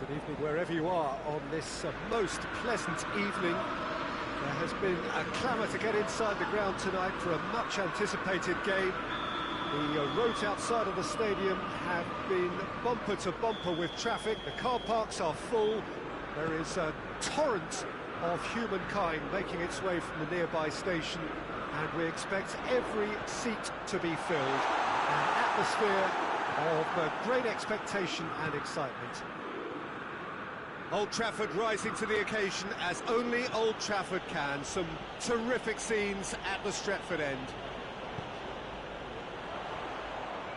Good evening wherever you are on this most pleasant evening. There has been a clamour to get inside the ground tonight for a much anticipated game. The roads outside of the stadium have been bumper to bumper with traffic. The car parks are full. There is a torrent of humankind making its way from the nearby station, and we expect every seat to be filled. An atmosphere of great expectation and excitement. Old Trafford rising to the occasion as only Old Trafford can. Some terrific scenes at the Stretford end.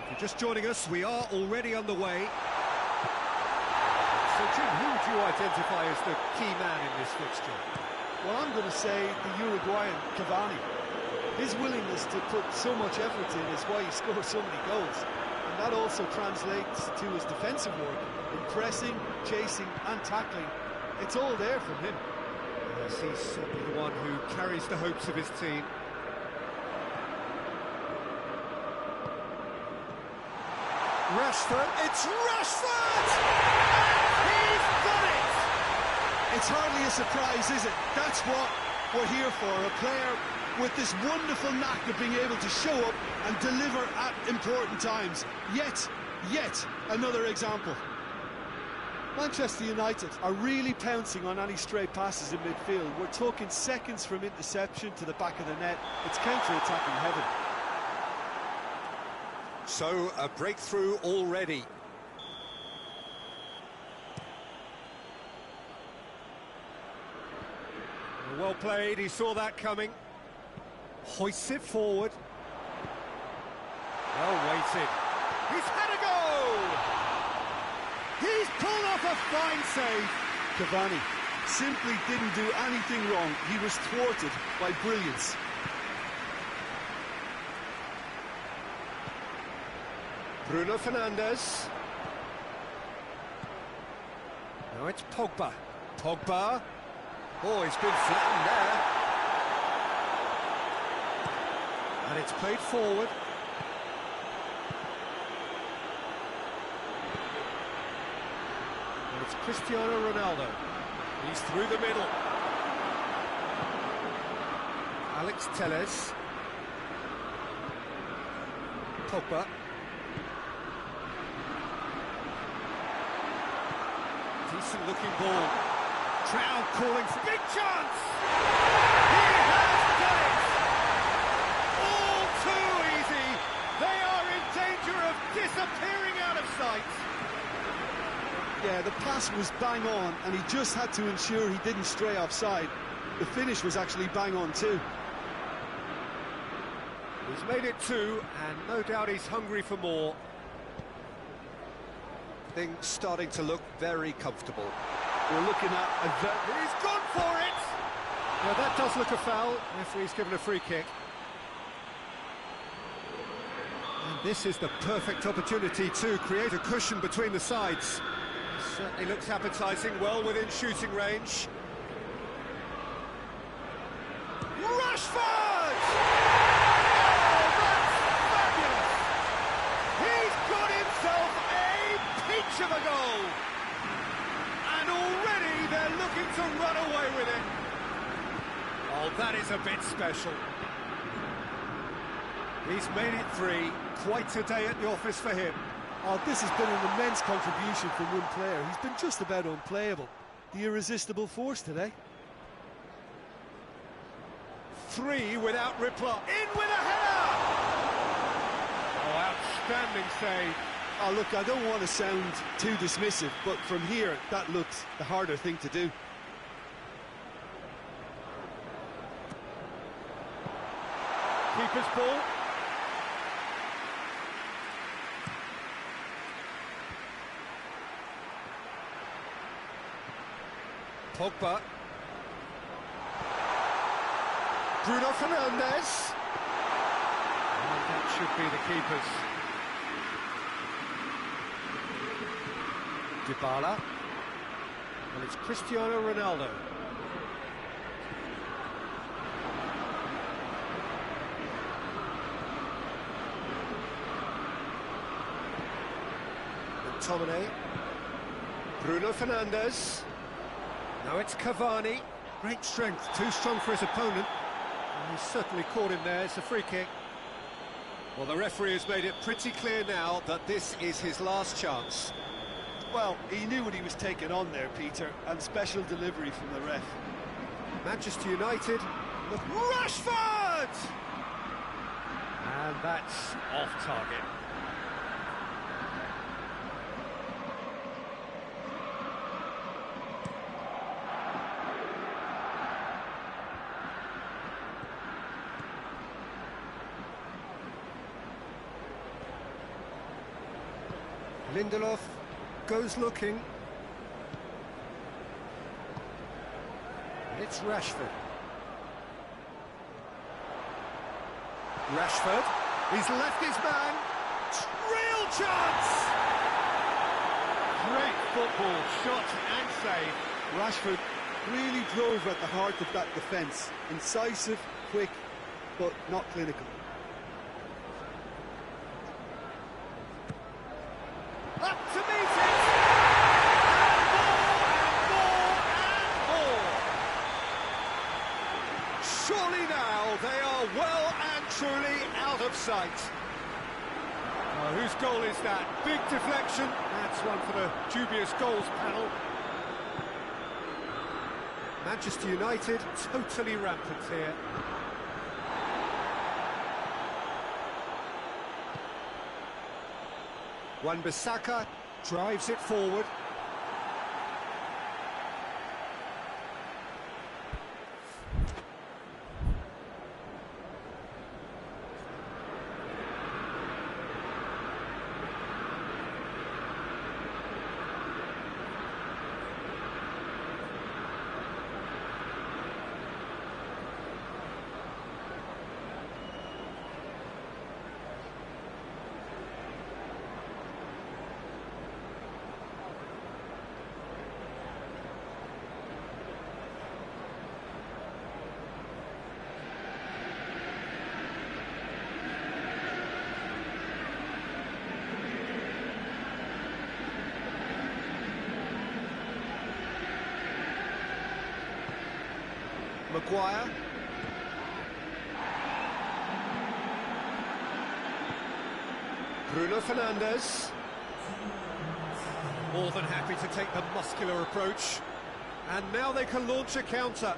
If you're just joining us, we are already underway. So Jim, who would you identify as the key man in this fixture? Well, I'm going to say the Uruguayan Cavani. His willingness to put so much effort in is why he scores so many goals. And that also translates to his defensive work, in pressing, chasing and tackling. It's all there from him. Yes, he's certainly the one who carries the hopes of his team. Rashford, it's Rashford! And he's done it! It's hardly a surprise, is it? That's what we're here for, a player with this wonderful knack of being able to show up and deliver at important times. Yet another example. Manchester United are really pouncing on any stray passes in midfield. We're talking seconds from interception to the back of the net. It's counter-attacking heaven. So, a breakthrough already. Well played, he saw that coming. Hoists it forward. Well weighted. He's had a goal! He's pulled off a fine save. Cavani simply didn't do anything wrong. He was thwarted by brilliance. Bruno Fernandes. Now it's Pogba. Pogba. Oh, he's been flattened there. And it's played forward. And it's Cristiano Ronaldo. He's through the middle. Alex Telles. Pogba. Decent looking ball. Trout calling for big chance! He has done it! All too easy! They are in danger of disappearing out of sight! Yeah, the pass was bang on, and he just had to ensure he didn't stray offside. The finish was actually bang on too. He's made it two, and no doubt he's hungry for more. Things starting to look very comfortable. We're looking at He's gone for it! Now that does look a foul. Referee's given a free kick. And this is the perfect opportunity to create a cushion between the sides. Certainly looks appetising, well within shooting range. Rashford! Oh, that's fabulous! He's got himself a peach of a goal! And already they're looking to run away with it. Oh, that is a bit special. He's made it three. Quite a day at the office for him. Oh, this has been an immense contribution from one player. He's been just about unplayable. The irresistible force today. Three without reply. In with a header! Oh, outstanding save. Oh, look, I don't want to sound too dismissive, but from here, that looks the harder thing to do. Keeper's ball. Pogba. Bruno Fernandes. And that should be the keepers. Dybala. And it's Cristiano Ronaldo. McTominay. Bruno Fernandes. Now it's Cavani. Great strength, too strong for his opponent. And he's certainly caught him there. It's a free kick. Well, the referee has made it pretty clear now that this is his last chance. Well, he knew what he was taking on there, Peter, and special delivery from the ref. Manchester United, look, Rashford! And that's off target. Lindelof goes looking. And it's Rashford. Rashford, he's left his man. Real chance! Great football, shot and save. Rashford really drove at the heart of that defence. Incisive, quick, but not clinical. Up to meet it! And more, and more! Surely now they are well and truly out of sight. Whose goal is that? Big deflection. That's one for the dubious goals panel. Manchester United totally rampant here. Wan-Bissaka drives it forward. Maguire. Bruno Fernandes. More than happy to take the muscular approach. And now they can launch a counter.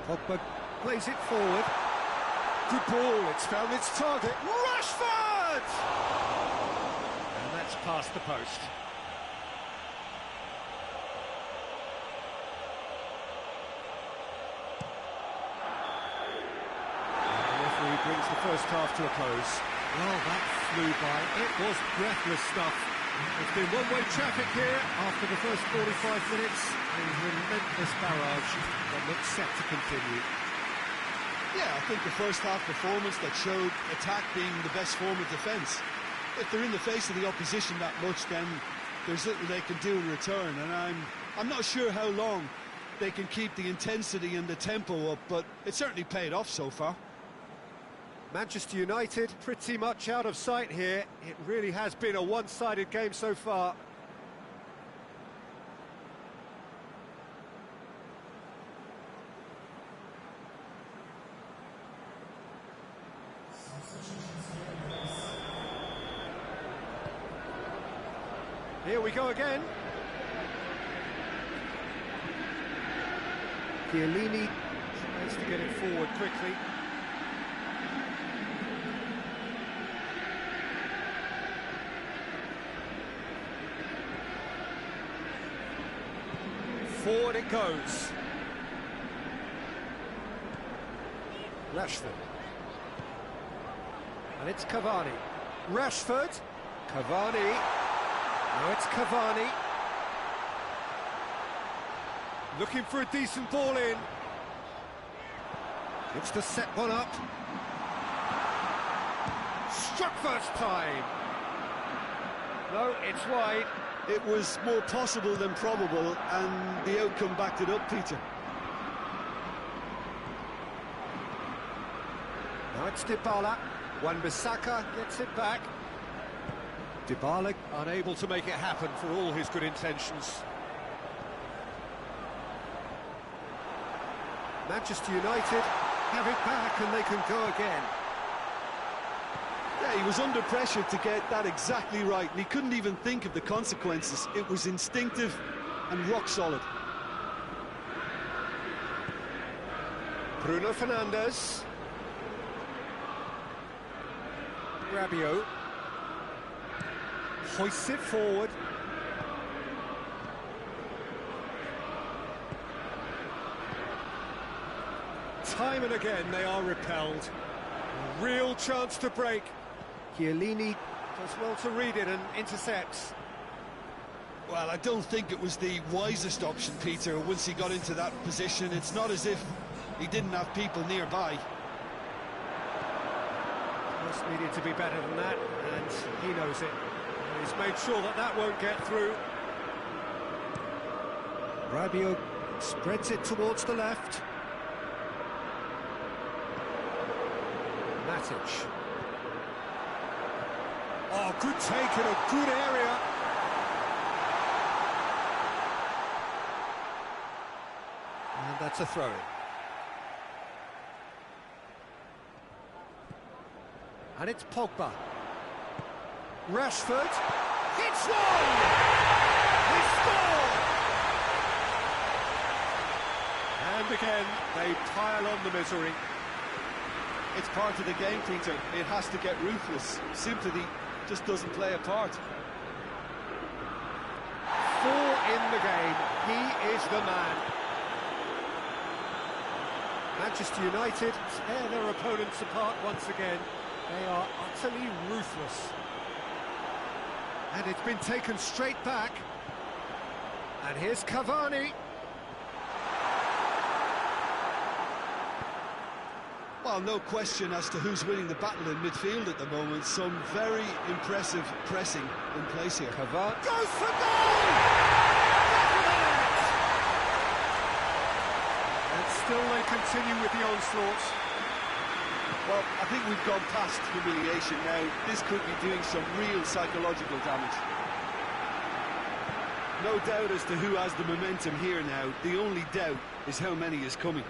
Pogba plays it forward. Good ball, it's found its target. Rashford! And that's past the post. Brings the first half to a close. Well, that flew by. It was breathless stuff. It's been one-way traffic here after the first 45 minutes. A relentless barrage that looks set to continue. Yeah, I think the first half performance that showed attack being the best form of defence. If they're in the face of the opposition that much, then there's little they can do in return. And I'm not sure how long they can keep the intensity and the tempo up, but it certainly paid off so far. Manchester United pretty much out of sight here. It really has been a one-sided game so far. Here we go again. Chiellini tries to get it forward quickly. Forward it goes. Rashford. And it's Cavani. Rashford. Cavani. Now it's Cavani. Looking for a decent ball in. Looks to set one up. Struck first time. No, it's wide. It was more possible than probable, and the outcome backed it up, Peter. Now it's Dybala. Wan-Bissaka gets it back. Dybala unable to make it happen for all his good intentions. Manchester United have it back and they can go again. Yeah, he was under pressure to get that exactly right, and he couldn't even think of the consequences. It was instinctive and rock solid. Bruno Fernandes. Rabiot. Hoists it forward. Time and again they are repelled. A real chance to break. Chiellini does well to read it and intercepts. Well, I don't think it was the wisest option, Peter, once he got into that position. It's not as if he didn't have people nearby. Just needed to be better than that, and he knows it. He's made sure that that won't get through. Rabiot spreads it towards the left. Matic. Oh, good take in a good area. And that's a throw-in. And it's Pogba. Rashford. It's one! He scored! And again, they pile on the misery. It's part of the game, Peter. It has to get ruthless. Sympathy just doesn't play a part. 4 in the game. He is the man. Manchester United tear their opponents apart once again. They are utterly ruthless. And it's been taken straight back. And here's Cavani. Well, no question as to who's winning the battle in midfield at the moment. Some very impressive pressing in place here. Cavani goes for goal! And still they continue with the onslaught. Well, I think we've gone past humiliation now. This could be doing some real psychological damage. No doubt as to who has the momentum here now. The only doubt is how many is coming.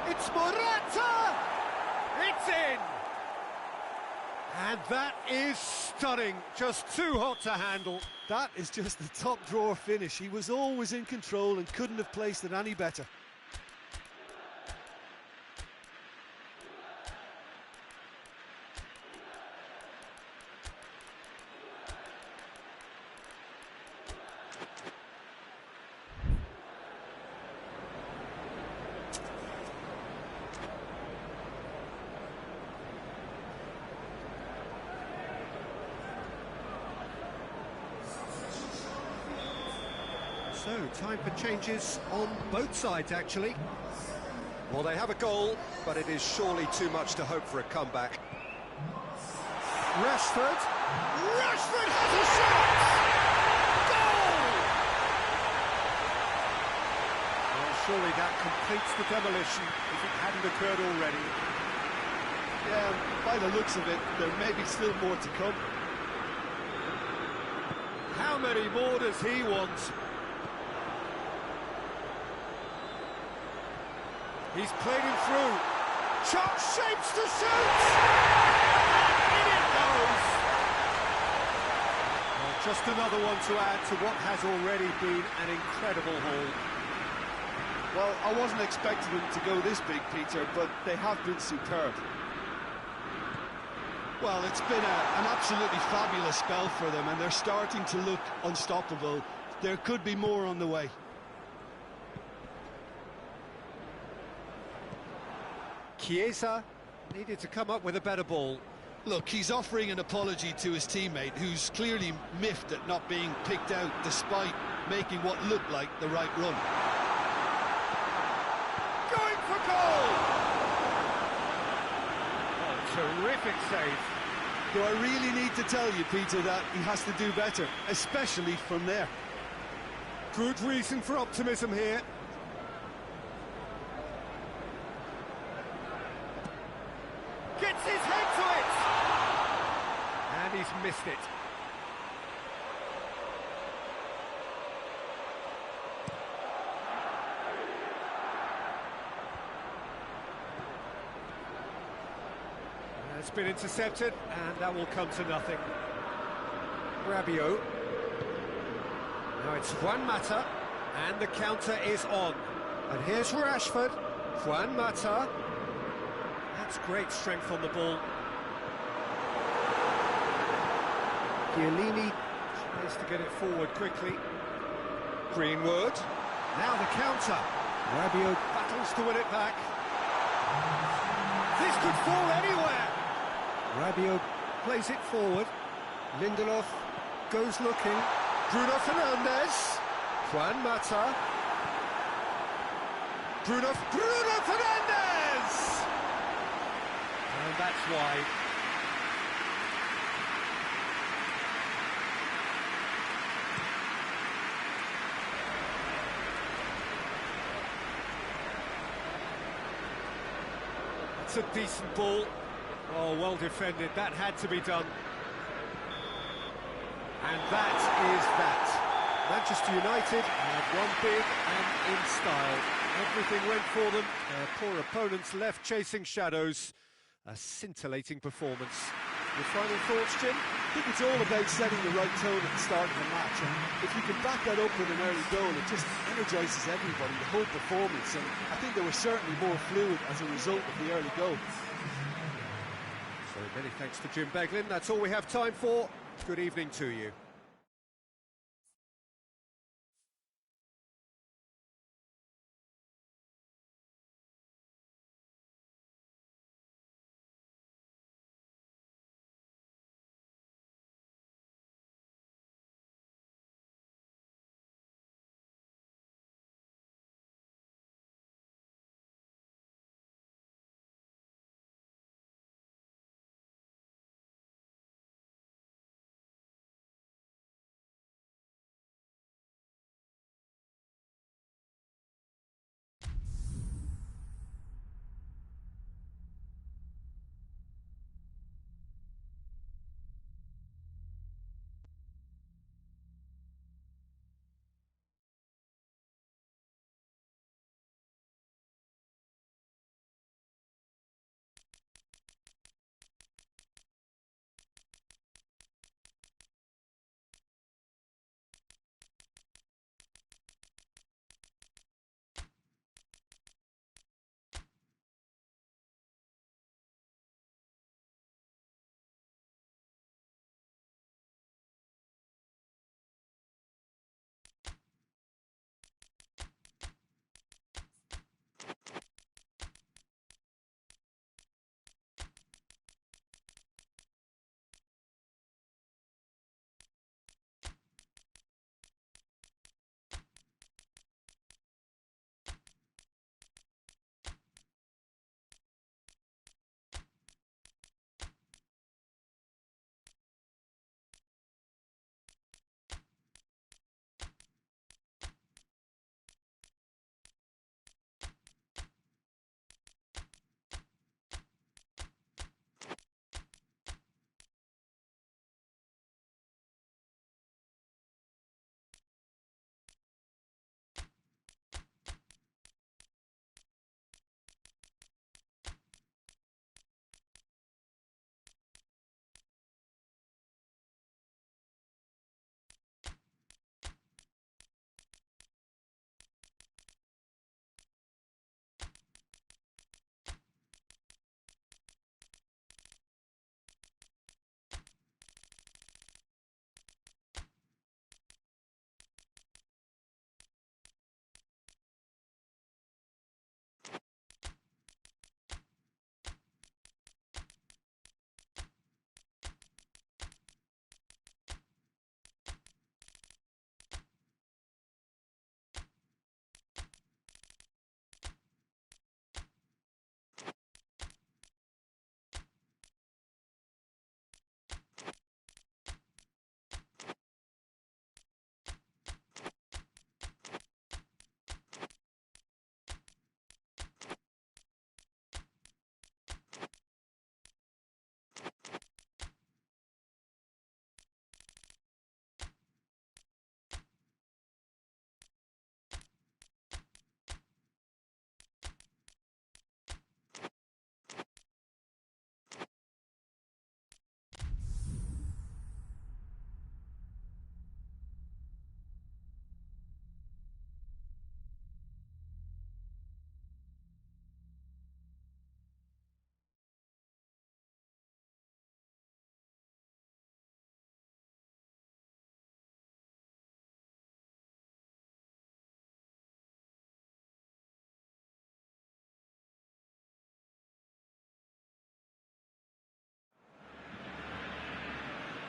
It's Morata! It's in! And that is stunning. Just too hot to handle. That is just the top drawer finish. He was always in control and couldn't have placed it any better. So, time for changes on both sides, actually. Well, they have a goal, but it is surely too much to hope for a comeback. Rashford. Rashford has a shot! Goal! Well, surely that completes the demolition if it hadn't occurred already. Yeah, by the looks of it, there may be still more to come. How many more does he want? He's played him through. Shot shapes to shoot! In it goes! Well, just another one to add to what has already been an incredible haul. Well, I wasn't expecting them to go this big, Peter, but they have been superb. Well, it's been an absolutely fabulous spell for them, and they're starting to look unstoppable. There could be more on the way. Chiesa needed to come up with a better ball. Look, he's offering an apology to his teammate, who's clearly miffed at not being picked out despite making what looked like the right run. Going for goal! Oh, terrific save. Do I really need to tell you, Peter, that he has to do better, especially from there? Good reason for optimism here. he's missed it. It's been intercepted, and that will come to nothing. Rabiot. Now it's Juan Mata, and the counter is on. And here's Rashford. Juan Mata. That's great strength on the ball. Chiellini tries to get it forward quickly. Greenwood. Now the counter. Rabiot battles to win it back. This could fall anywhere. Rabiot plays it forward. Lindelof goes looking. Bruno Fernandes. Juan Mata. Bruno Fernandes! And that's why. It's a decent ball. Oh, well defended. That had to be done. And that is that. Manchester United had won big and in style. Everything went for them. Their poor opponents left chasing shadows. A scintillating performance. Your final thoughts, Jim? I think it's all about setting the right tone at the start of the match, and if you can back that up with an early goal, it just energises everybody, the whole performance, and I think they were certainly more fluid as a result of the early goal. So many thanks to Jim Beglin. That's all we have time for. Good evening to you.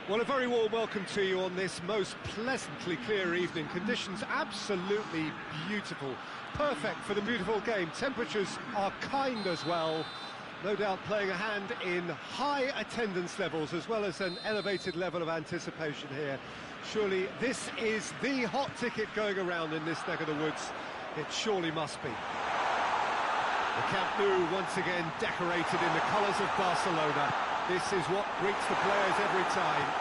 Well, a very warm welcome to you on this most pleasantly clear evening. Conditions absolutely beautiful. Perfect for the beautiful game. Temperatures are kind as well. No doubt playing a hand in high attendance levels as well as an elevated level of anticipation here. Surely this is the hot ticket going around in this neck of the woods. It surely must be. The Camp Nou once again decorated in the colours of Barcelona. This is what greets the players every time.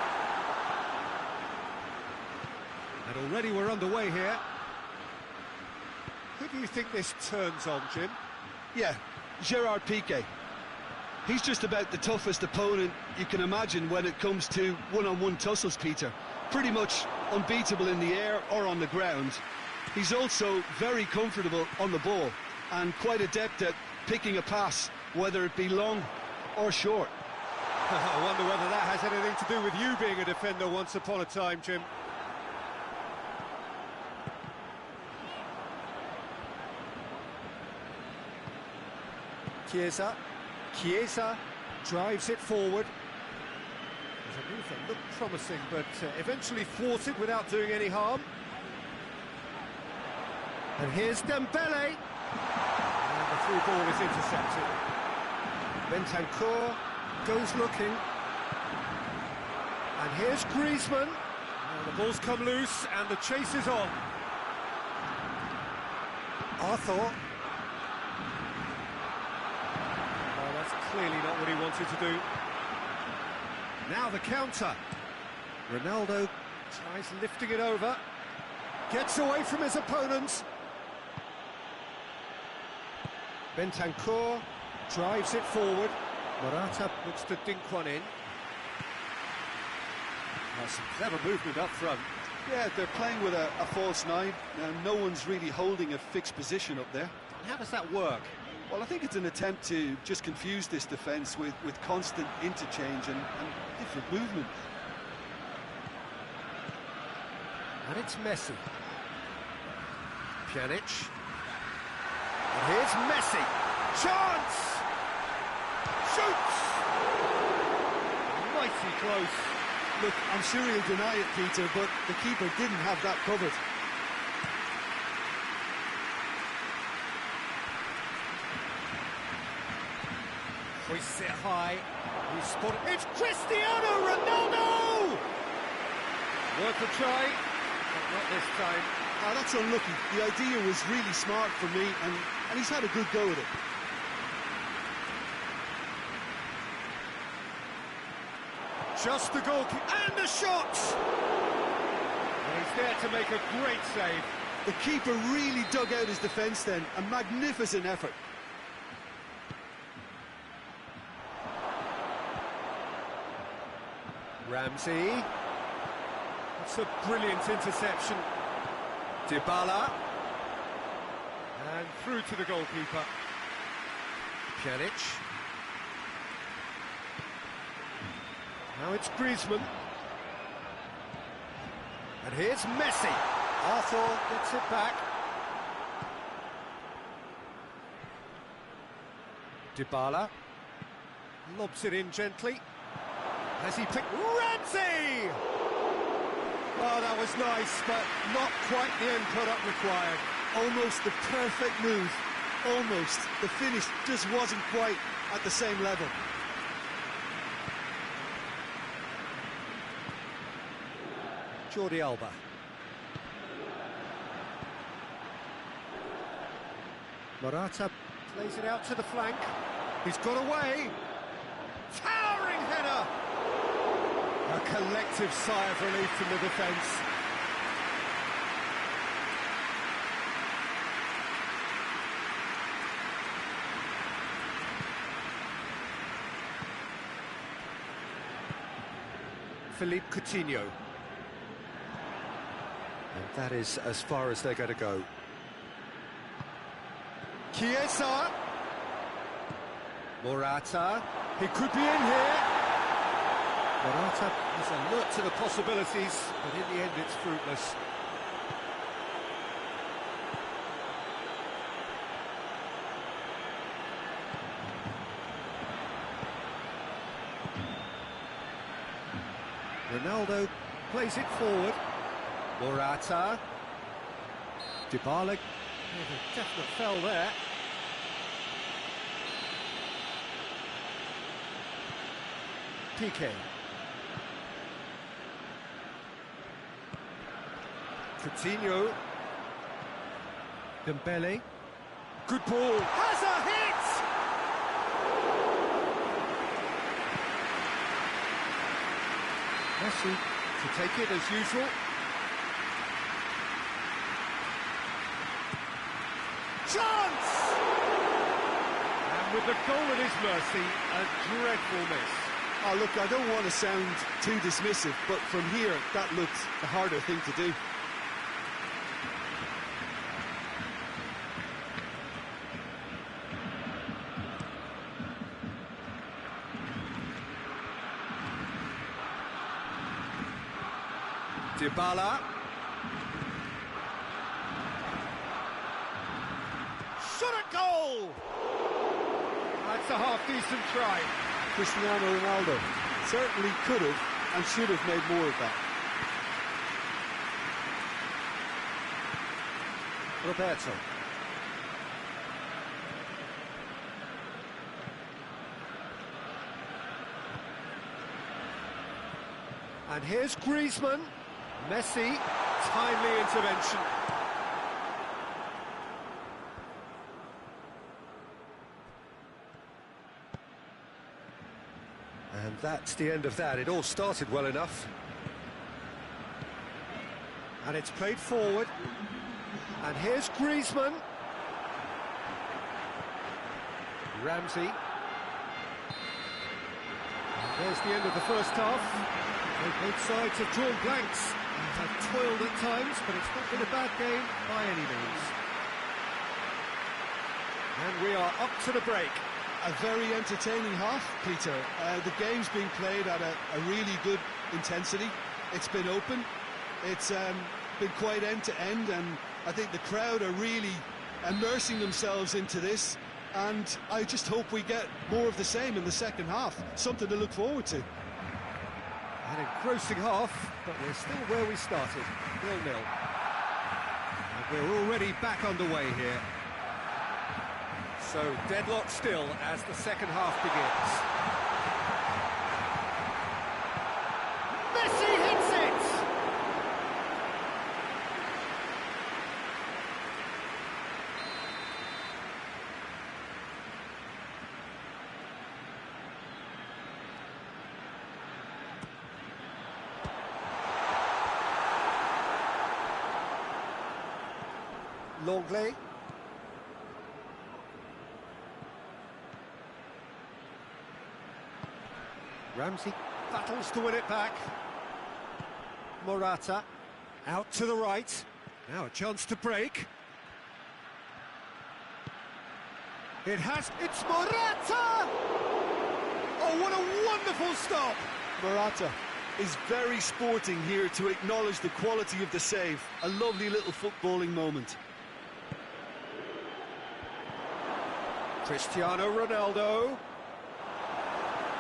And already we're underway here. Who do you think this turns on, Jim? Yeah, Gerard Piqué. He's just about the toughest opponent you can imagine when it comes to one-on-one tussles, Peter. Pretty much unbeatable in the air or on the ground. He's also very comfortable on the ball and quite adept at picking a pass, whether it be long or short. I wonder whether that has anything to do with you being a defender once upon a time, Jim. Chiesa drives it forward. There's a move that looked promising, but eventually thwarted without doing any harm. And here's Dembele. And the through ball is intercepted. Bentancur goes looking. And here's Griezmann. And the ball's come loose and the chase is on. Arthur. Clearly not what he wanted to do. Now the counter. Ronaldo tries lifting it over. Gets away from his opponents. Bentancur drives it forward. Morata looks to dink one in. Some clever movement up front. Yeah, they're playing with a false nine. Now, no one's really holding a fixed position up there. How does that work? Well, I think it's an attempt to just confuse this defence with constant interchange and different movement. And it's Messi. Pjanic. And here's Messi. Chance! Shoots! Mighty close. Look, I'm sure he'll deny it, Peter, but the keeper didn't have that covered. Hoists it high. He's spotted. It's Cristiano Ronaldo! Worth a try, but not this time. Now, that's unlucky. The idea was really smart for me, and he's had a good go at it. Just the goalkeeper, and the shot! And he's there to make a great save. The keeper really dug out his defence then. A magnificent effort. Ramsey. That's a brilliant interception. Dybala. And through to the goalkeeper. Pjanic. Now it's Griezmann. And here's Messi. Arthur gets it back. Dybala. Lobs it in gently. Has he picked Ramsey? Oh, that was nice, but not quite the end product required. Almost the perfect move. Almost. The finish just wasn't quite at the same level. Jordi Alba. Morata plays it out to the flank. He's got away. Towering header. A collective sigh of relief from the defence. Philippe Coutinho. And that is as far as they're going to go. Chiesa. Morata. He could be in here. Morata is alert to the possibilities, but in the end it's fruitless. Ronaldo plays it forward. Morata. Dybala. There's a definite foul there. Piqué. Coutinho. Dembele. Good ball. Has a hit! Messi to take it as usual. Chance! And with the goal at his mercy, a dreadful miss. Oh, look, I don't want to sound too dismissive, but from here, that looked the harder thing to do. Dybala. Shot at goal! That's a half-decent try. Cristiano Ronaldo certainly could have and should have made more of that. Roberto. And here's Griezmann. Messi, timely intervention. And that's the end of that. It all started well enough. And it's played forward. And here's Griezmann. Ramsey. And there's the end of the first half. Both sides have drawn blanks and have toiled at times, but it's not been a bad game by any means. And we are up to the break. A very entertaining half, Peter. The game's been played at a really good intensity. It's been open. It's been quite end-to-end, and I think the crowd are really immersing themselves into this. And I just hope we get more of the same in the second half. Something to look forward to. An engrossing half, but we're still where we started, 0-0. And we're already back underway here. So, deadlock still as the second half begins. Messi hits it! Longley. Ramsey battles to win it back. Morata out to the right. Now a chance to break. It's Morata! Oh, what a wonderful stop! Morata is very sporting here to acknowledge the quality of the save. A lovely little footballing moment. Cristiano Ronaldo.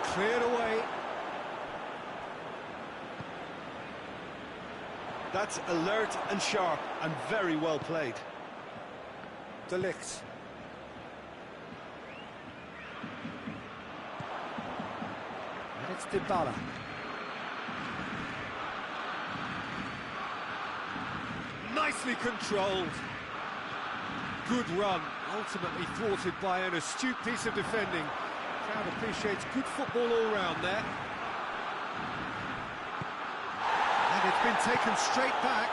Cleared away. That's alert and sharp and very well played. De Ligt. And it's Dybala. Nicely controlled. Good run, ultimately thwarted by an astute piece of defending. Crowd appreciates good football all round there. And it's been taken straight back.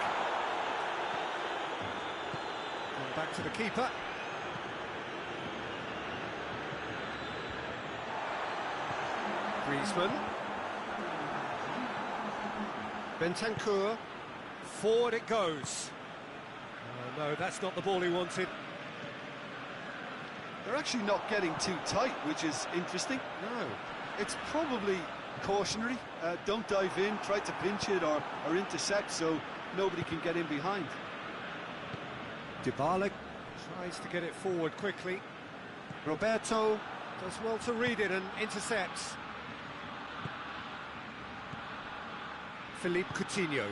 And back to the keeper. Griezmann. Bentancur. Forward it goes. Oh, no, that's not the ball he wanted. They're actually not getting too tight, which is interesting. No. It's probably cautionary. Don't dive in, try to pinch it or intercept so nobody can get in behind. Dybala tries to get it forward quickly. Roberto does well to read it and intercepts. Philippe Coutinho.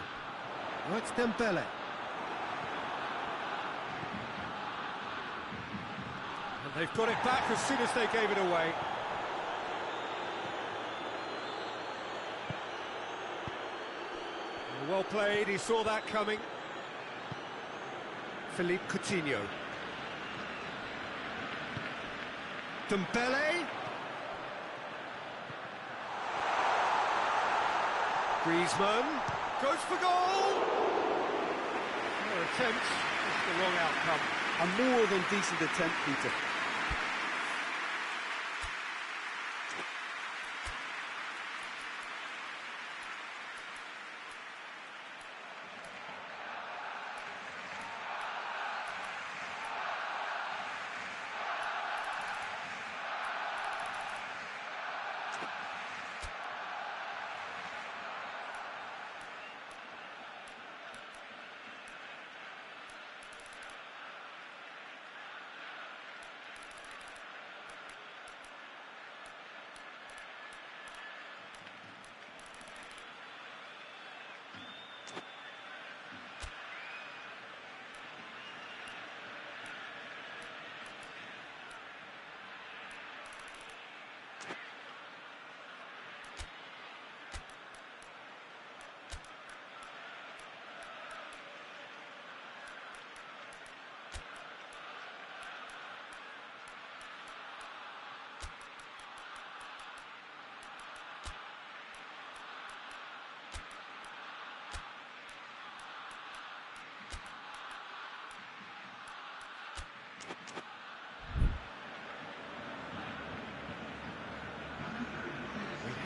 Oh, it's Dembele. And they've got it back as soon as they gave it away. Well played, he saw that coming. Philippe Coutinho. Dembele. Griezmann goes for goal. Their attempt, just the wrong outcome. A more than decent attempt, Peter.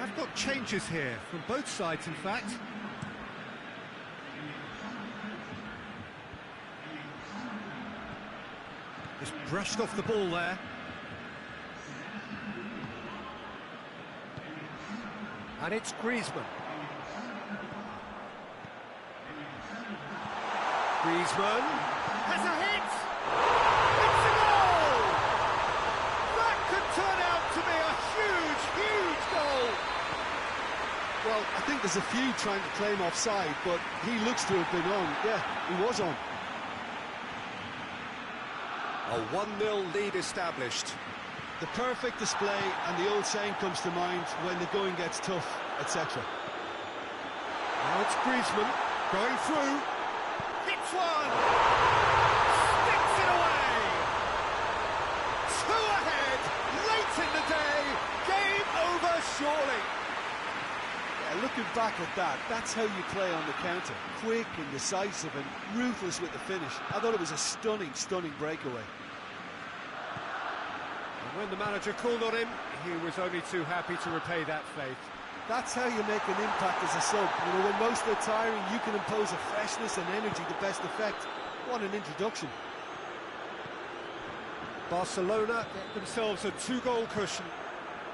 I've got changes here, from both sides in fact. Just brushed off the ball there. And it's Griezmann. Griezmann has a hit! It's a goal! That could turn out to be a huge, huge goal! Well, I think there's a few trying to claim offside, but he looks to have been on. Yeah, he was on. A 1-0 lead established. The perfect display, and the old saying comes to mind, when the going gets tough, etc. Now it's Griezmann going through. Hits one! Sticks it away! 2 ahead, late in the day, game over surely. Looking back at that, that's how you play on the counter. Quick and decisive and ruthless with the finish. I thought it was a stunning, stunning breakaway. And when the manager called on him, he was only too happy to repay that faith. That's how you make an impact as a sub. You know, when most are tiring, you can impose a freshness and energy to best effect. What an introduction. Barcelona get themselves a 2-goal cushion.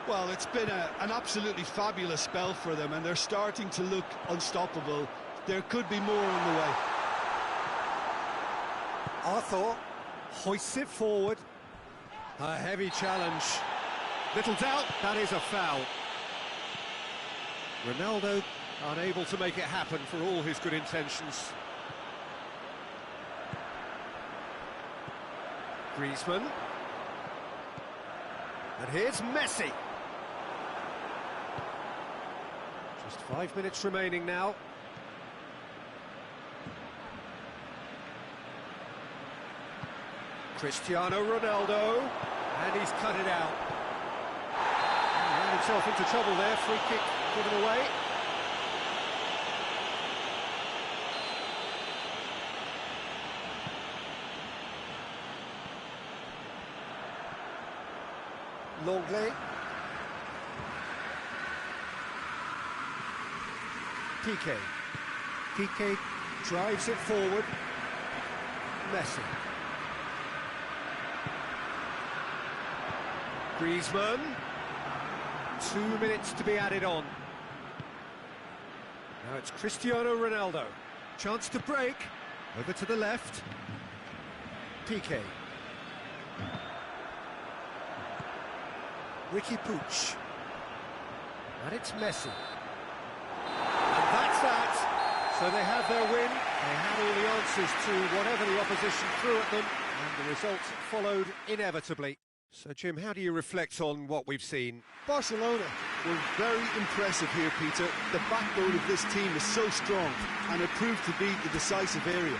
Well, it's been an absolutely fabulous spell for them, and they're starting to look unstoppable. There could be more on the way. Arthur hoists it forward. A heavy challenge. Little doubt, that is a foul. Ronaldo unable to make it happen for all his good intentions. Griezmann. And here's Messi. Just 5 minutes remaining now. Cristiano Ronaldo, and he's cut it out. He ran himself into trouble there, free kick given away. Longley. Piqué. Piqué drives it forward. Messi. Griezmann. 2 minutes to be added on. Now it's Cristiano Ronaldo. Chance to break. Over to the left. Piqué. Ricky Puig. And it's Messi. And that's that. So they had their win, they had all the answers to whatever the opposition threw at them, and the result followed inevitably. So, Jim, how do you reflect on what we've seen? Barcelona were very impressive here, Peter. The backbone of this team is so strong, and it proved to be the decisive area.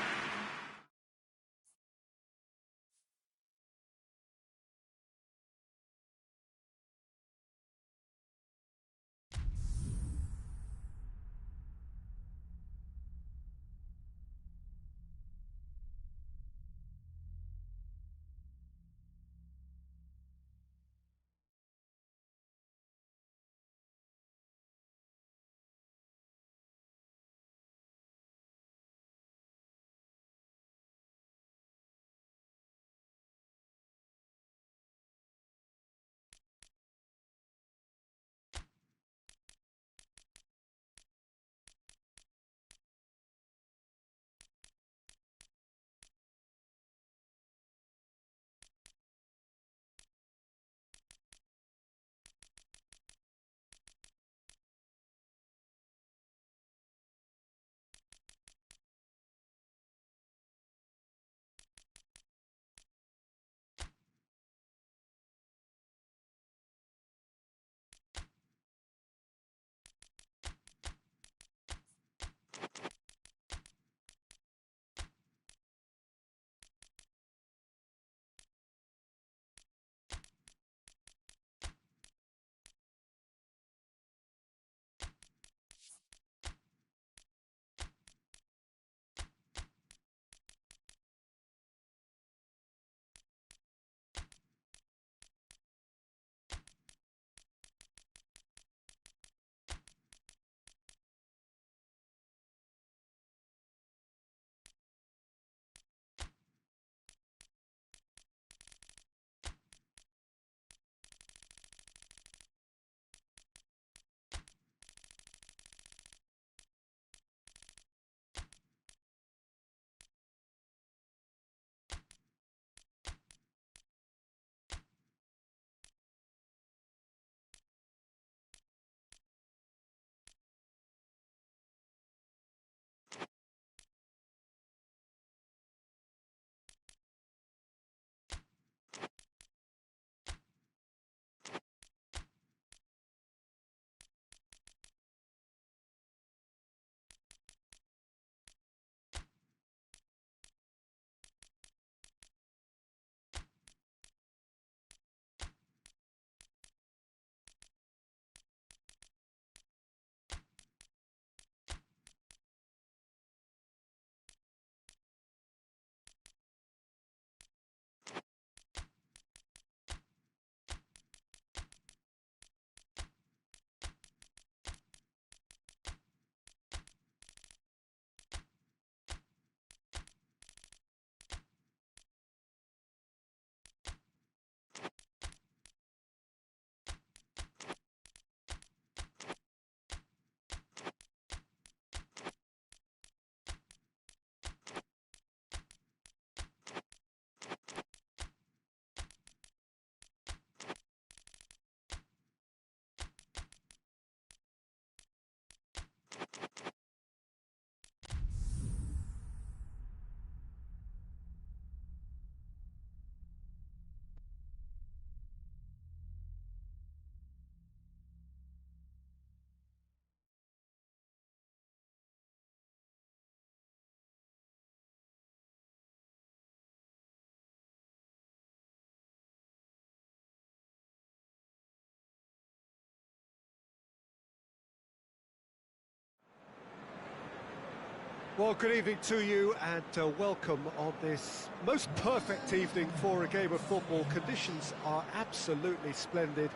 Well, good evening to you and welcome on this most perfect evening for a game of football. Conditions are absolutely splendid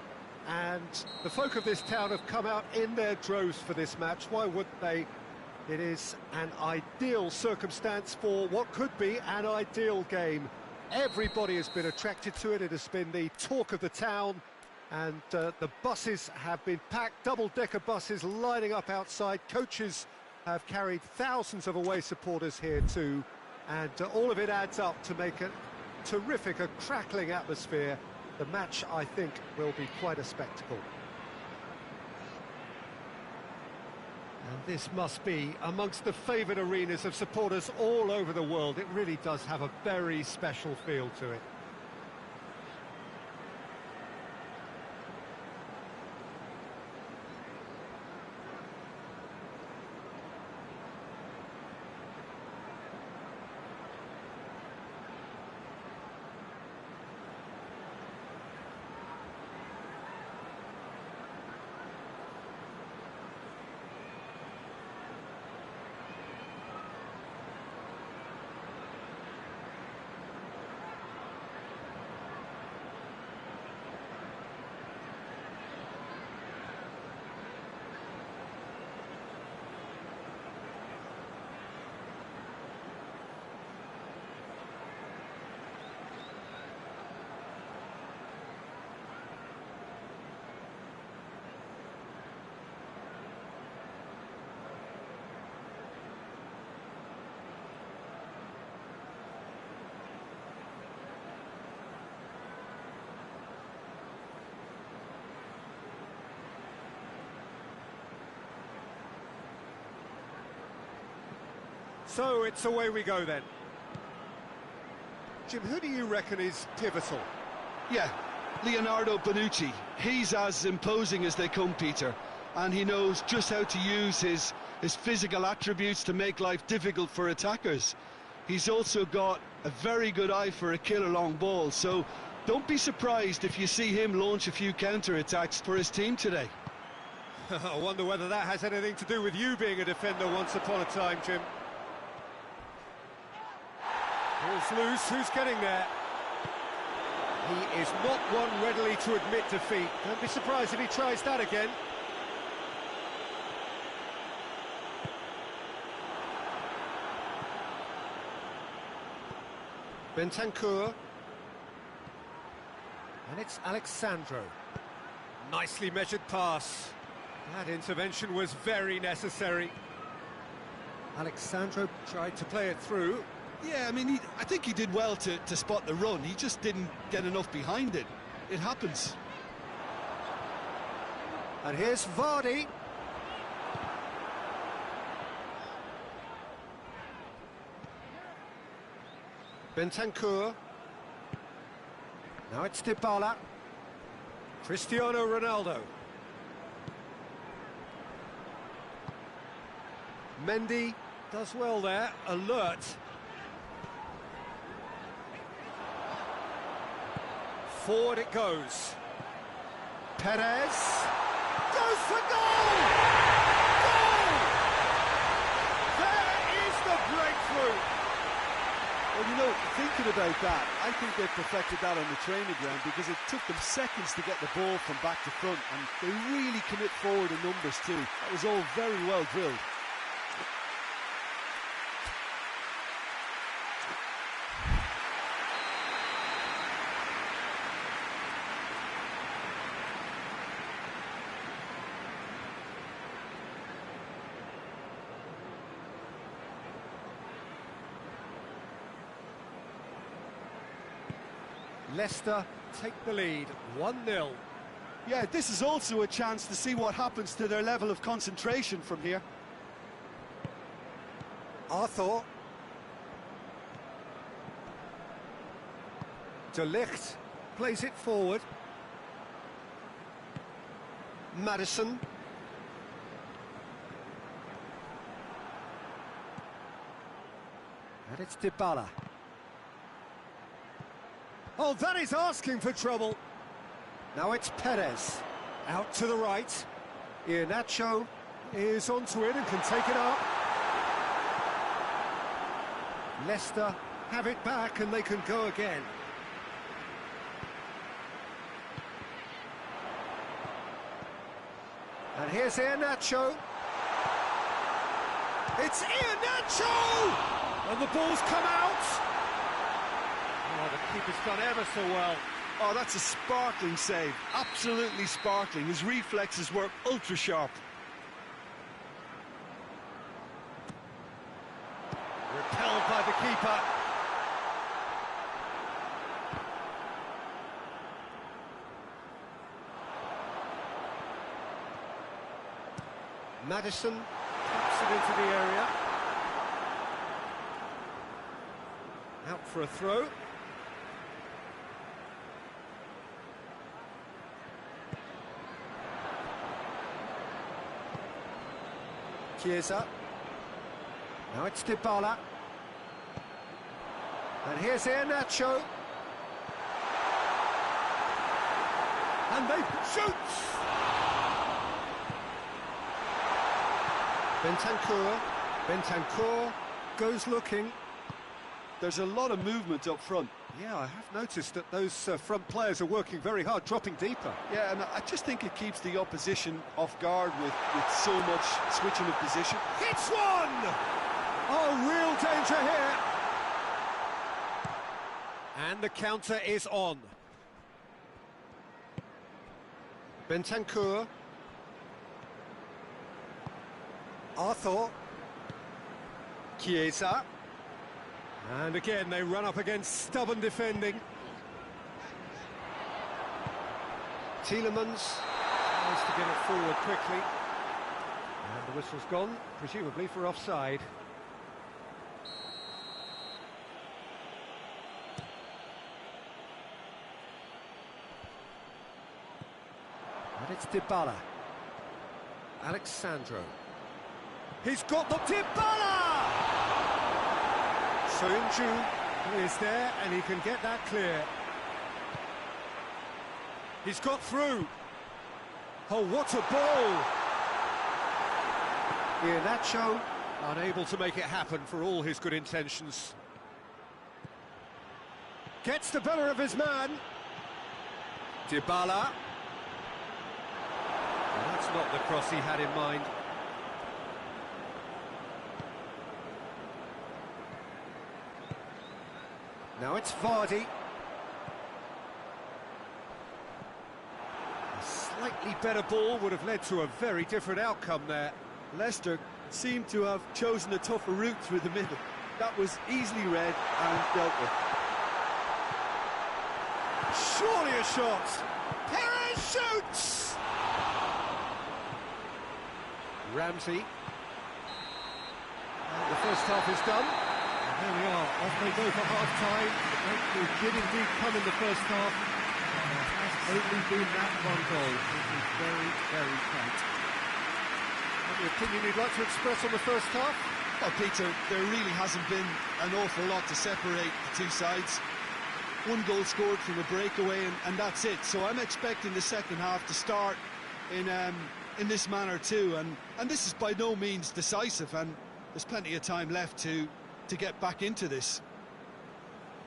and the folk of this town have come out in their droves for this match. Why wouldn't they? It is an ideal circumstance for what could be an ideal game. Everybody has been attracted to it. It has been the talk of the town and the buses have been packed, double-decker buses lining up outside. Coaches have carried thousands of away supporters here too, and all of it adds up to make a terrific, a crackling atmosphere. The match, I think, will be quite a spectacle. And this must be amongst the favoured arenas of supporters all over the world. It really does have a very special feel to it. So it's away we go then. Jim, who do you reckon is pivotal? Yeah, Leonardo Bonucci. He's as imposing as they come, Peter, and he knows just how to use his physical attributes to make life difficult for attackers. He's also got a very good eye for a killer long ball, so don't be surprised if you see him launch a few counter-attacks for his team today. I wonder whether that has anything to do with you being a defender once upon a time, Jim. Ball's loose, who's getting there? He is not one readily to admit defeat. Don't be surprised if he tries that again. Bentancur. And it's Alexandro. Nicely measured pass. That intervention was very necessary. Alexandro tried to play it through. Yeah, I mean, I think he did well to spot the run. He just didn't get enough behind it. It happens. And here's Vardy. Bentancur. Now it's Dybala. Cristiano Ronaldo. Mendy does well there, alert. Forward it goes. Perez goes for goal! Goal! There is the breakthrough! Well, you know, thinking about that, I think they perfected that on the training ground because it took them seconds to get the ball from back to front, and they really commit forward in numbers too. That was all very well drilled. Leicester take the lead, 1-0. Yeah, this is also a chance to see what happens to their level of concentration from here. Arthur. De Ligt plays it forward. Maddison. And it's Dybala. Oh, that is asking for trouble. Now it's Perez. Out to the right. Iheanacho is onto it and can take it up. Leicester have it back and they can go again. And here's Iheanacho. It's Iheanacho! And the ball's come out. Oh, the keeper's done ever so well. Oh, that's a sparkling save. Absolutely sparkling. His reflexes were ultra sharp. Repelled by the keeper. Maddison into the area. Out for a throw. Chiesa. Now it's Dybala. And here's Ytalo. And they shoot! Bentancur goes looking. There's a lot of movement up front. Yeah, I have noticed that those front players are working very hard, dropping deeper. Yeah, and I just think it keeps the opposition off guard with so much switching of position. Hits one! Oh, real danger here. And the counter is on. Bentancur. Arthur. Chiesa. And again, they run up against stubborn defending. Tielemans tries to get it forward quickly. And the whistle's gone, presumably for offside. And it's Dybala. Alexandro. He's got the Dybala! Soyuncu is there, and he can get that clear. He's got through. Oh, what a ball! Ytalo unable to make it happen for all his good intentions. Gets the better of his man. Dybala. Well, that's not the cross he had in mind. Now it's Vardy. A slightly better ball would have led to a very different outcome there. Leicester seemed to have chosen a tougher route through the middle. That was easily read and dealt with. Surely a shot. Perez shoots! Ramsey. And the first half is done. And there we are, off they go for half-time. It did indeed come in the first half. There has only been that one goal. It was very, very tight. Any opinion you'd like to express on the first half? Well, Peter, there really hasn't been an awful lot to separate the two sides. One goal scored from a breakaway, and that's it. So I'm expecting the second half to start in this manner too. And this is by no means decisive, and there's plenty of time left to get back into this.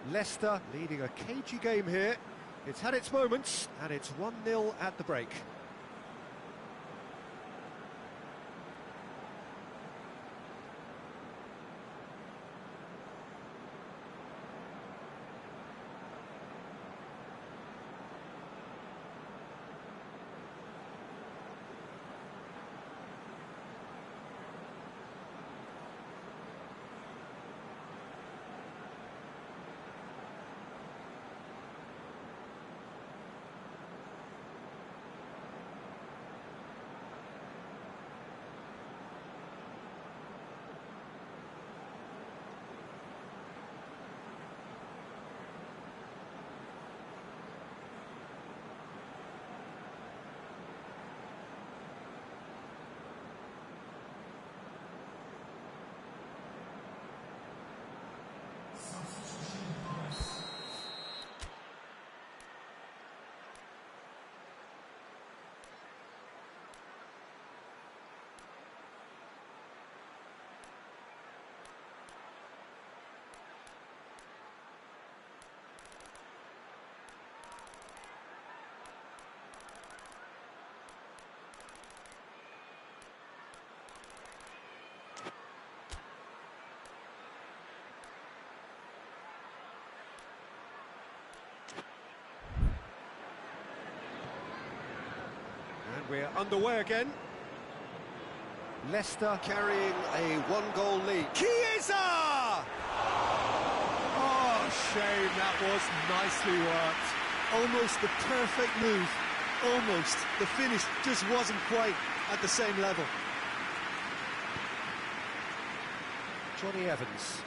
Leicester leading a cagey game here. It's had its moments, and it's 1-0 at the break. We're underway again. Leicester carrying a one-goal lead. Chiesa! Oh, shame, that was nicely worked. Almost the perfect move. Almost. The finish just wasn't quite at the same level. Johnny Evans.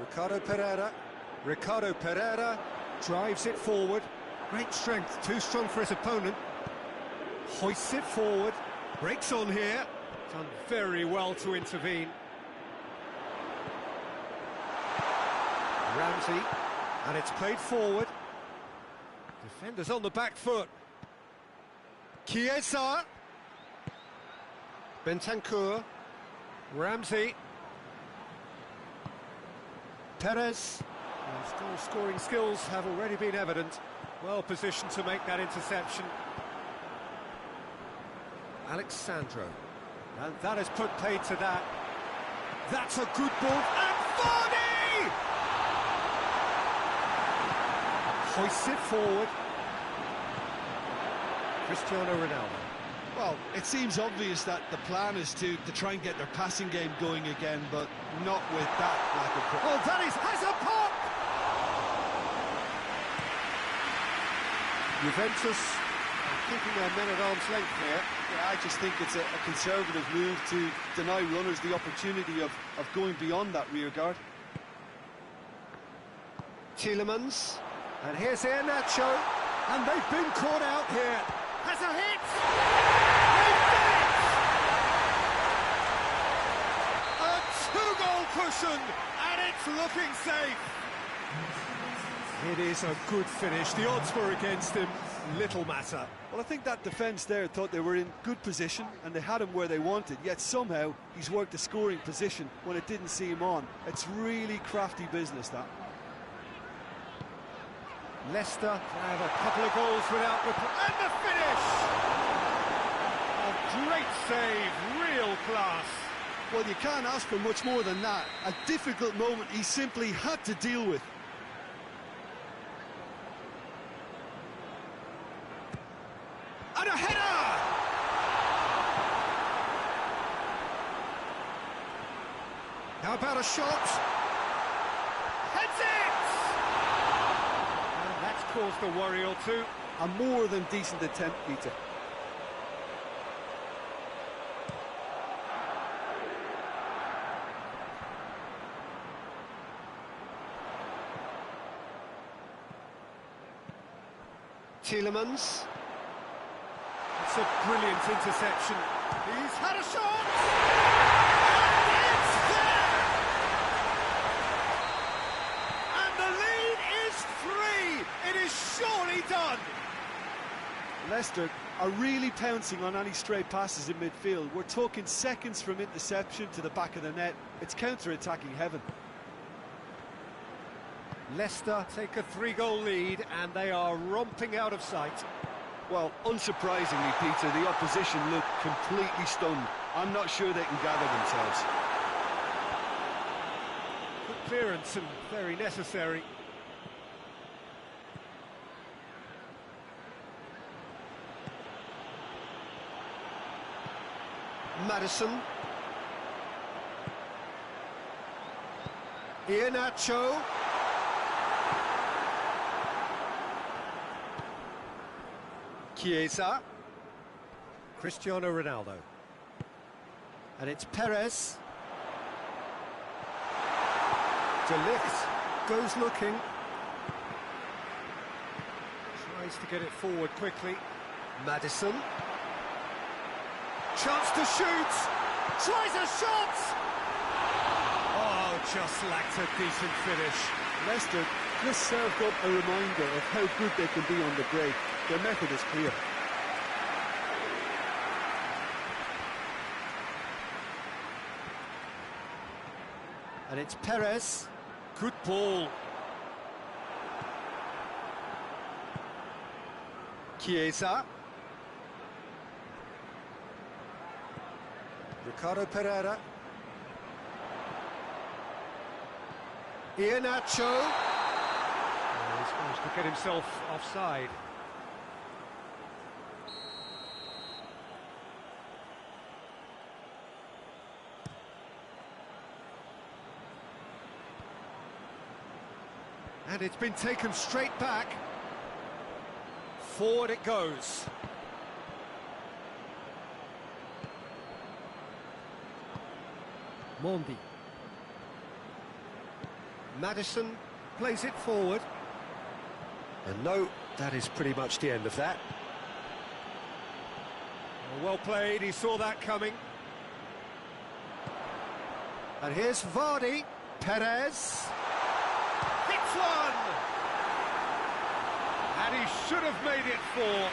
Ricardo Pereira drives it forward. Great strength, too strong for his opponent. Hoists it forward, breaks on here. Done very well to intervene. Ramsey, and it's played forward. Defenders on the back foot. Chiesa. Bentancur. Ramsey. Perez. His goal-scoring skills have already been evident. Well positioned to make that interception. Alexandro. And that has put paid to that. That's a good ball. And Vardy! Hoists it forward. Cristiano Ronaldo. Well, it seems obvious that the plan is to try and get their passing game going again, but not with that lack of... Oh, that has a pop! Juventus keeping their men at arm's length here. Yeah, I just think it's a conservative move to deny runners the opportunity of going beyond that rear guard. Tielemans, and here's Iheanacho, and they've been caught out here. Has a hit! They've done it! A 2-goal cushion, and it's looking safe. It is a good finish. The odds were against him. Little matter. Well, I think that defence there thought they were in good position and they had him where they wanted, yet somehow he's worked a scoring position when it didn't see him on. It's really crafty business, that. Leicester have a couple of goals without and the finish! A great save, real class. Well, you can't ask for much more than that. A difficult moment he simply had to deal with. And a header! How about a shot? Heads it! And that's caused a worry or two. A more than decent attempt, Peter. Tielemans. It's a brilliant interception. He's had a shot! And it's there! And the lead is 3! It is surely done! Leicester are really pouncing on any stray passes in midfield. We're talking seconds from interception to the back of the net. It's counter-attacking heaven. Leicester take a 3-goal lead and they are romping out of sight. Well, unsurprisingly, Peter, the opposition look completely stunned. I'm not sure they can gather themselves. Good clearance and very necessary. Maddison. Iheanacho. Chiesa. Cristiano Ronaldo. And it's Perez. De Ligt goes looking. Tries to get it forward quickly. Maddison. Chance to shoot. Tries a shot. Oh, just lacked a decent finish. Leicester just served up a reminder of how good they can be on the break. Their method is clear. And it's Perez. Good ball. Chiesa. Ricardo Pereira. Iheanacho. Oh, he's managed to get himself offside. And it's been taken straight back. Forward it goes. Mondi. Maddison plays it forward. And no, that is pretty much the end of that. Well played, he saw that coming. And here's Vardy. Perez. Hits one! And he should have made it four.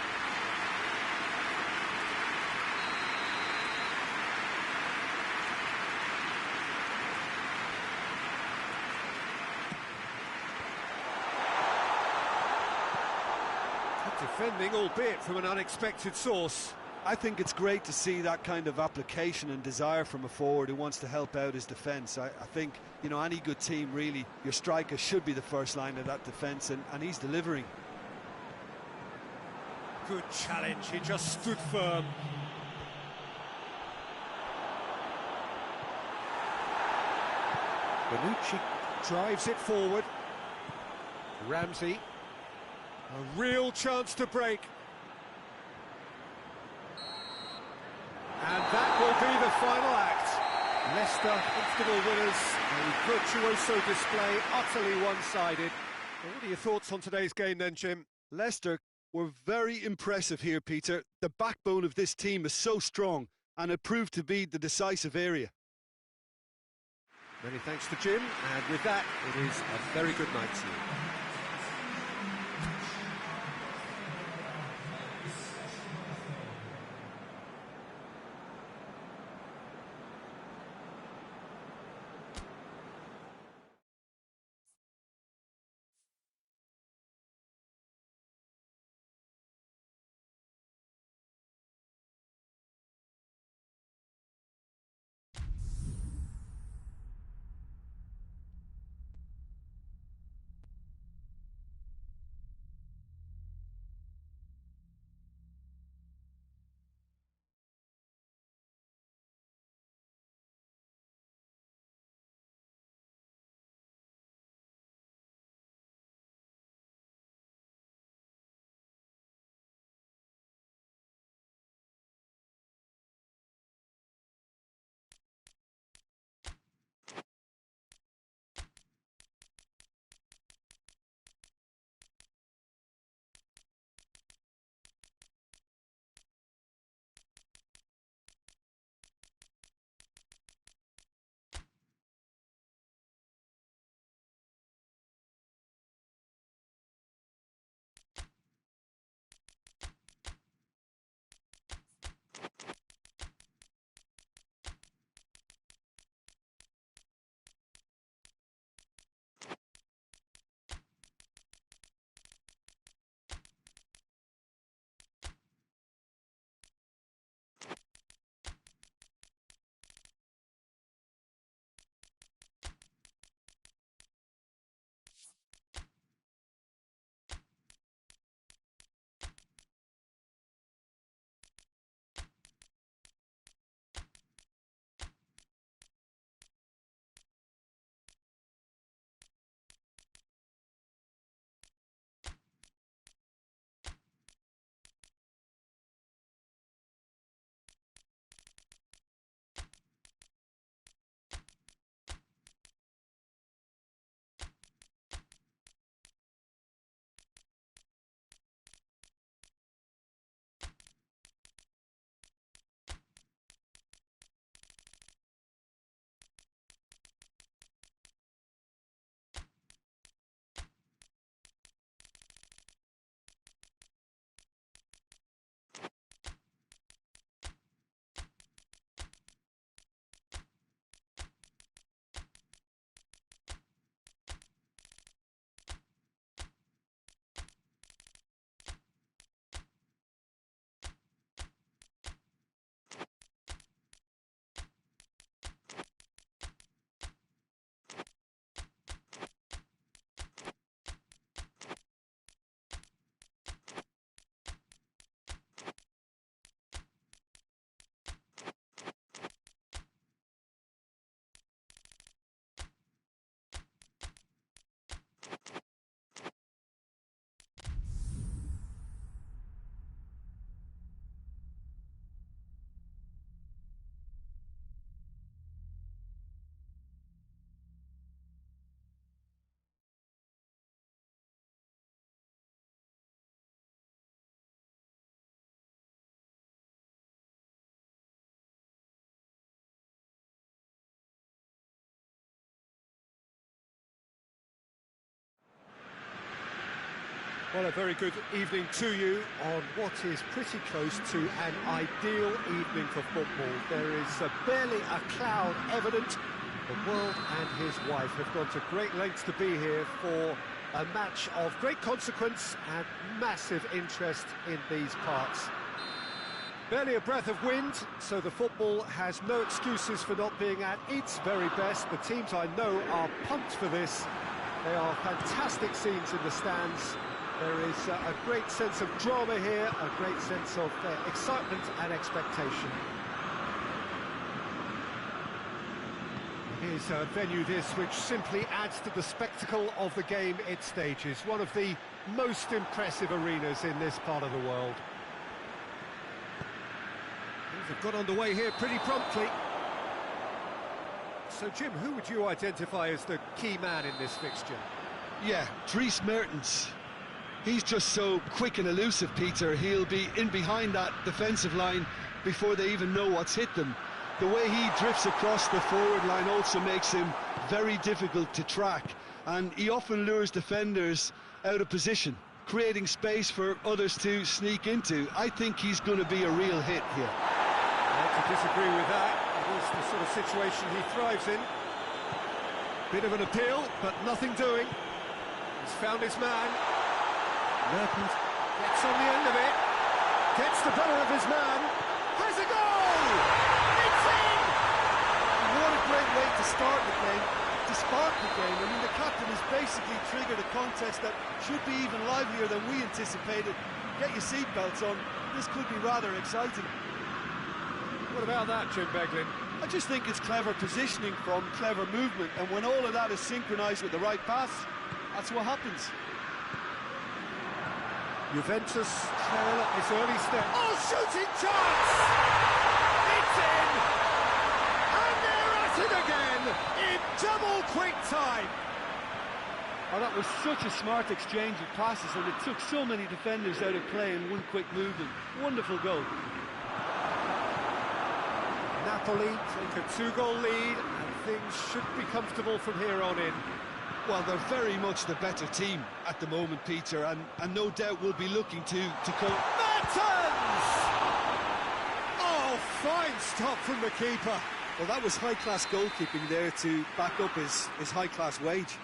Defending, albeit from an unexpected source. I think it's great to see that kind of application and desire from a forward who wants to help out his defence. I think, you know, any good team, really, your striker should be the first line of that defence, and he's delivering. Good challenge, he just stood firm. Bonucci drives it forward. Ramsey. A real chance to break. And that will be the final act. Leicester, comfortable winners, a virtuoso display, utterly one-sided. Well, what are your thoughts on today's game then, Jim? Leicester were very impressive here, Peter. The backbone of this team is so strong, and it proved to be the decisive area. Many thanks to Jim, and with that, it is a very good night to you. Well, a very good evening to you on what is pretty close to an ideal evening for football. There is barely a cloud evident. The world and his wife have gone to great lengths to be here for a match of great consequence and massive interest in these parts. Barely a breath of wind, so the football has no excuses for not being at its very best. The teams I know are pumped for this. They are fantastic scenes in the stands. There is a great sense of drama here, a great sense of excitement and expectation. It is a venue this which simply adds to the spectacle of the game it stages. One of the most impressive arenas in this part of the world. Things have got underway here pretty promptly. So, Jim, who would you identify as the key man in this fixture? Yeah, Dries Mertens. He's just so quick and elusive, Peter. He'll be in behind that defensive line before they even know what's hit them. The way he drifts across the forward line also makes him very difficult to track, and he often lures defenders out of position, creating space for others to sneak into. I think he's going to be a real hit here. Hard to disagree with that. It is the sort of situation he thrives in. Bit of an appeal, but nothing doing. He's found his man. Mertens gets on the end of it, gets the better of his man, has a goal! It's in! What a great way to start the game, to spark the game. I mean, the captain has basically triggered a contest that should be even livelier than we anticipated. Get your seatbelts on, this could be rather exciting. What about that, Jim Beglin? I just think it's clever positioning from clever movement, and when all of that is synchronised with the right pass, that's what happens. Juventus trail at this early step. Oh, shooting chance! It's in! And they're at it again in double quick time. Oh, that was such a smart exchange of passes, and it took so many defenders out of play in one quick movement. Wonderful goal. Napoli take a two-goal lead, and things should be comfortable from here on in. Well, they're very much the better team at the moment, Peter, and no doubt will be looking to come. Mertens! Oh, fine stop from the keeper. Well, that was high-class goalkeeping there to back up his high-class wage.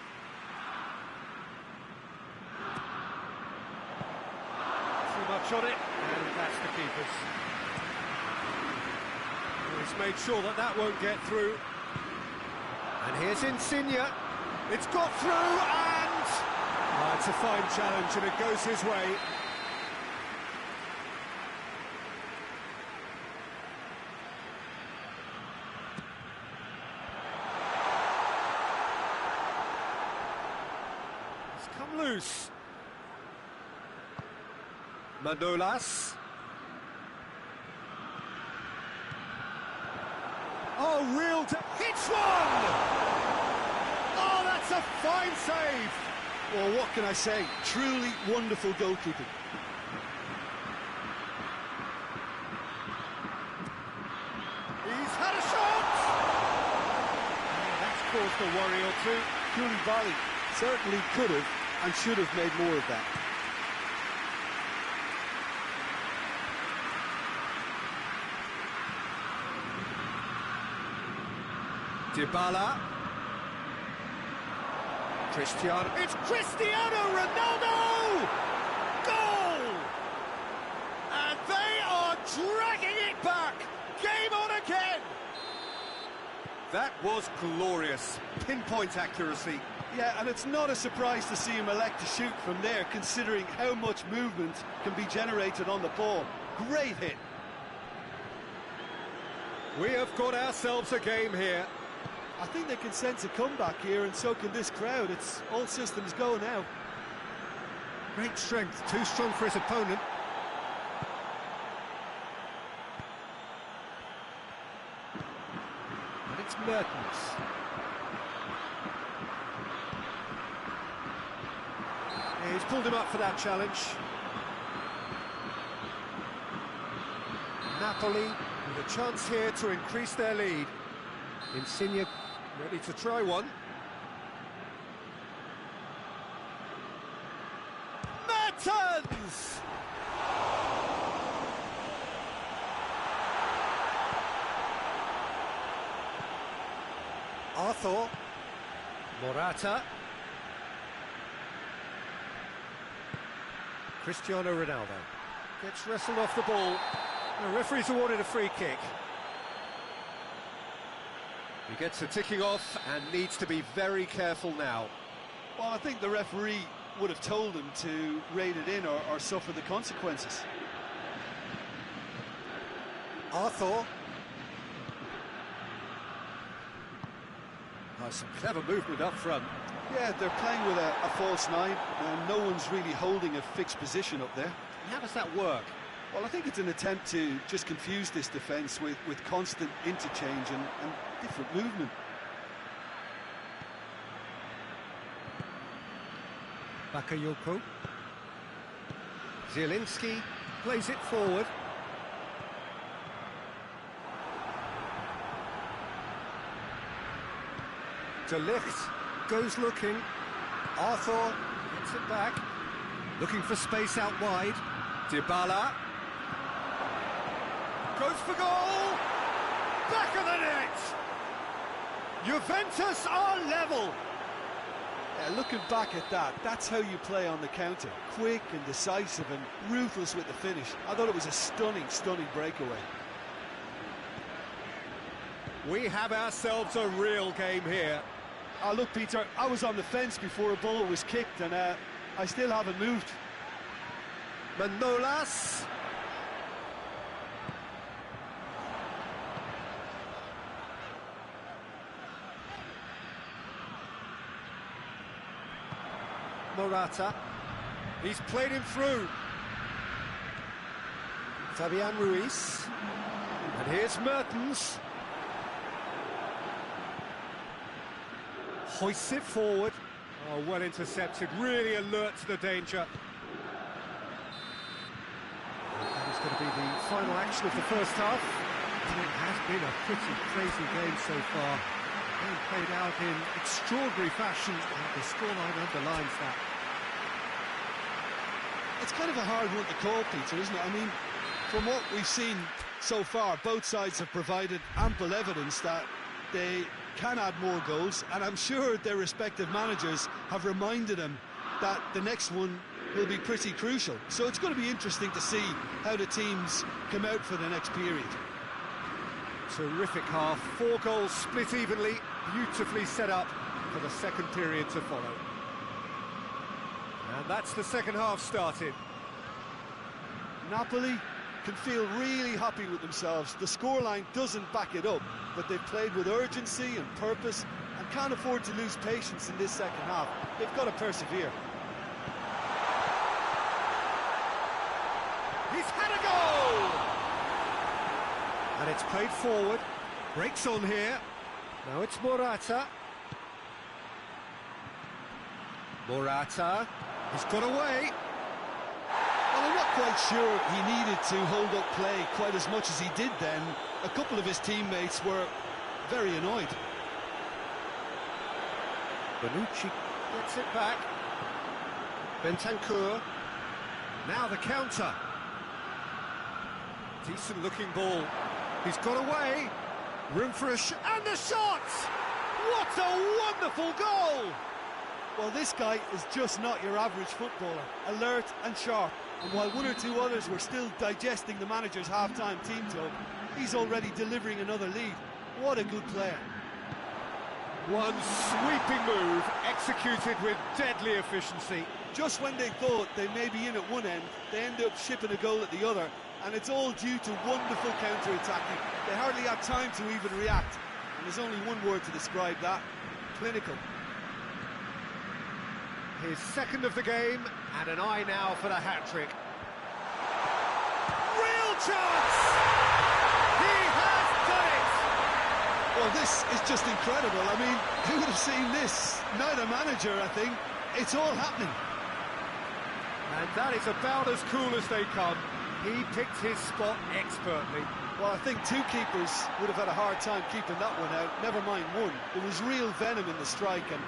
Too much on it, and that's the keeper's. He's made sure that won't get through. And here's Insigne. It's got through, and it's a fine challenge, and it goes his way. It's come loose. Manolas. Oh, hits one! Oh, that's a fine save! Well, what can I say? Truly wonderful goalkeeping. He's had a shot! Oh, that's caused a worry or two. Koulibaly certainly could have and should have made more of that. Dybala. Cristiano. It's Cristiano Ronaldo! Goal! And they are dragging it back! Game on again! That was glorious. Pinpoint accuracy. Yeah, and it's not a surprise to see him elect to shoot from there, considering how much movement can be generated on the ball. Great hit. We have got ourselves a game here. I think they can sense a comeback here, and so can this crowd. It's all systems go now. Great strength, too strong for his opponent. And it's Mertens. He's pulled him up for that challenge. Napoli with a chance here to increase their lead. Insigne ready to try one. returns! Arthur. Morata. Cristiano Ronaldo gets wrestled off the ball. The referee's awarded a free kick. He gets a ticking off and needs to be very careful now. Well, I think the referee would have told him to rate it in or suffer the consequences. Arthur. Oh, some clever movement up front. Yeah, they're playing with a false nine, and no one's really holding a fixed position up there. How does that work? Well, I think it's an attempt to just confuse this defence with constant interchange and different movement. Bakayoko. Zielinski plays it forward. De Ligt goes looking. Arthur gets it back. Looking for space out wide. Dybala goes for goal. Back of the net. Juventus are level. Yeah, looking back at that, that's how you play on the counter. Quick and decisive and ruthless with the finish. I thought it was a stunning, stunning breakaway. We have ourselves a real game here. Oh, look, Peter, I was on the fence before a ball was kicked, and I still haven't moved. Manolas. Morata. He's played him through. Fabian Ruiz. And here's Mertens. Hoists it forward. Oh, well intercepted, really alert to the danger. That is going to be the final action of the first half. And it has been a pretty crazy game so far. Being played out in extraordinary fashion, and the scoreline underlines that. It's kind of a hard one to call, Peter, isn't it? I mean, from what we've seen so far, both sides have provided ample evidence that they can add more goals, and I'm sure their respective managers have reminded them that the next one will be pretty crucial. So it's going to be interesting to see how the teams come out for the next period. Terrific half, 4 goals split evenly, beautifully set up for the second period to follow. And that's the second half started. Napoli can feel really happy with themselves. The scoreline doesn't back it up, but they've played with urgency and purpose and can't afford to lose patience in this second half. They've got to persevere. He's had a goal! And it's played forward. Breaks on here. Now it's Morata. Morata. He's got away. Well, I'm not quite sure he needed to hold up play quite as much as he did then. A couple of his teammates were very annoyed. Bonucci gets it back. Bentancur. Now the counter. Decent looking ball. He's got away. Room for a shot. And the shot! What a wonderful goal! Well, this guy is just not your average footballer. Alert and sharp. And while one or two others were still digesting the manager's half-time team talk, he's already delivering another lead. What a good player. One sweeping move, executed with deadly efficiency. Just when they thought they may be in at one end, they end up shipping a goal at the other, and it's all due to wonderful counter-attacking. They hardly had time to even react, and there's only one word to describe that: clinical. His second of the game, and an eye now for the hat-trick. Real chance! He has done it! Well, this is just incredible. I mean, who would have seen this? Neither manager, I think. It's all happening. And that is about as cool as they come. He picked his spot expertly. Well, I think two keepers would have had a hard time keeping that one out, never mind one. There was real venom in the strike and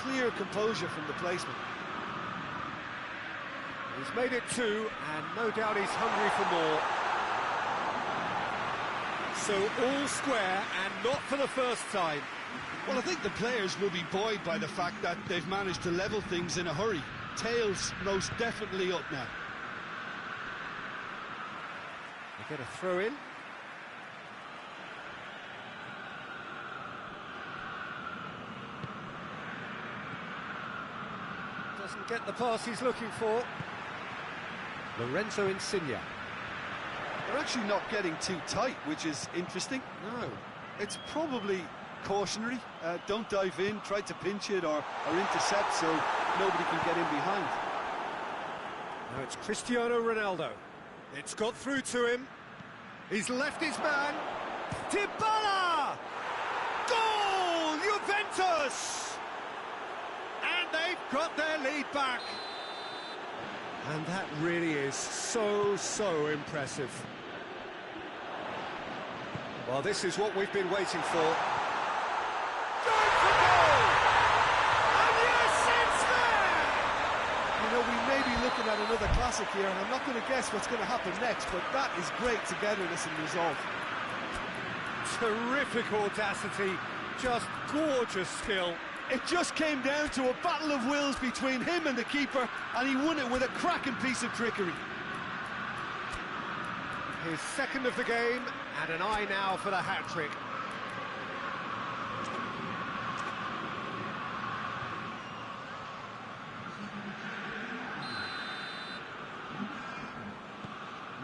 clear composure from the placement. He's made it 2, and no doubt he's hungry for more. So all square, and not for the first time. Well, I think the players will be buoyed by the fact that they've managed to level things in a hurry. Tails most definitely up now. They get a throw in. Doesn't get the pass he's looking for. Lorenzo Insigne. They're actually not getting too tight, which is interesting. No. It's probably cautionary. Don't dive in, try to pinch it or intercept so nobody can get in behind. Now it's Cristiano Ronaldo. It's got through to him. He's left his man. Dybala! Goal! Juventus! And they've got their lead back. And that really is so impressive. Well, this is what we've been waiting for. Going for goal! And yes, it's there! You know, we may be looking at another classic here, and I'm not going to guess what's going to happen next, but that is great togetherness and resolve. Terrific audacity, just gorgeous skill. It just came down to a battle of wills between him and the keeper, and he won it with a cracking piece of trickery. His second of the game, and an eye now for the hat-trick.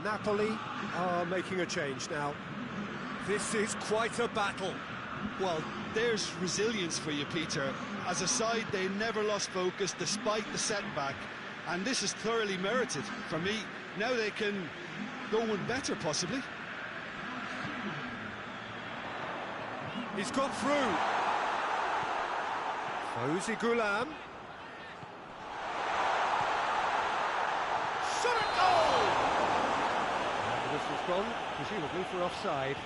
Napoli are making a change now. This is quite a battle. Well, there's resilience for you, Peter. As a side, they never lost focus despite the setback, and this is thoroughly merited. For me, now they can go one better, possibly. He's got through. Fawzi Ghulam. Shot at goal! And this was gone, presumably for offside.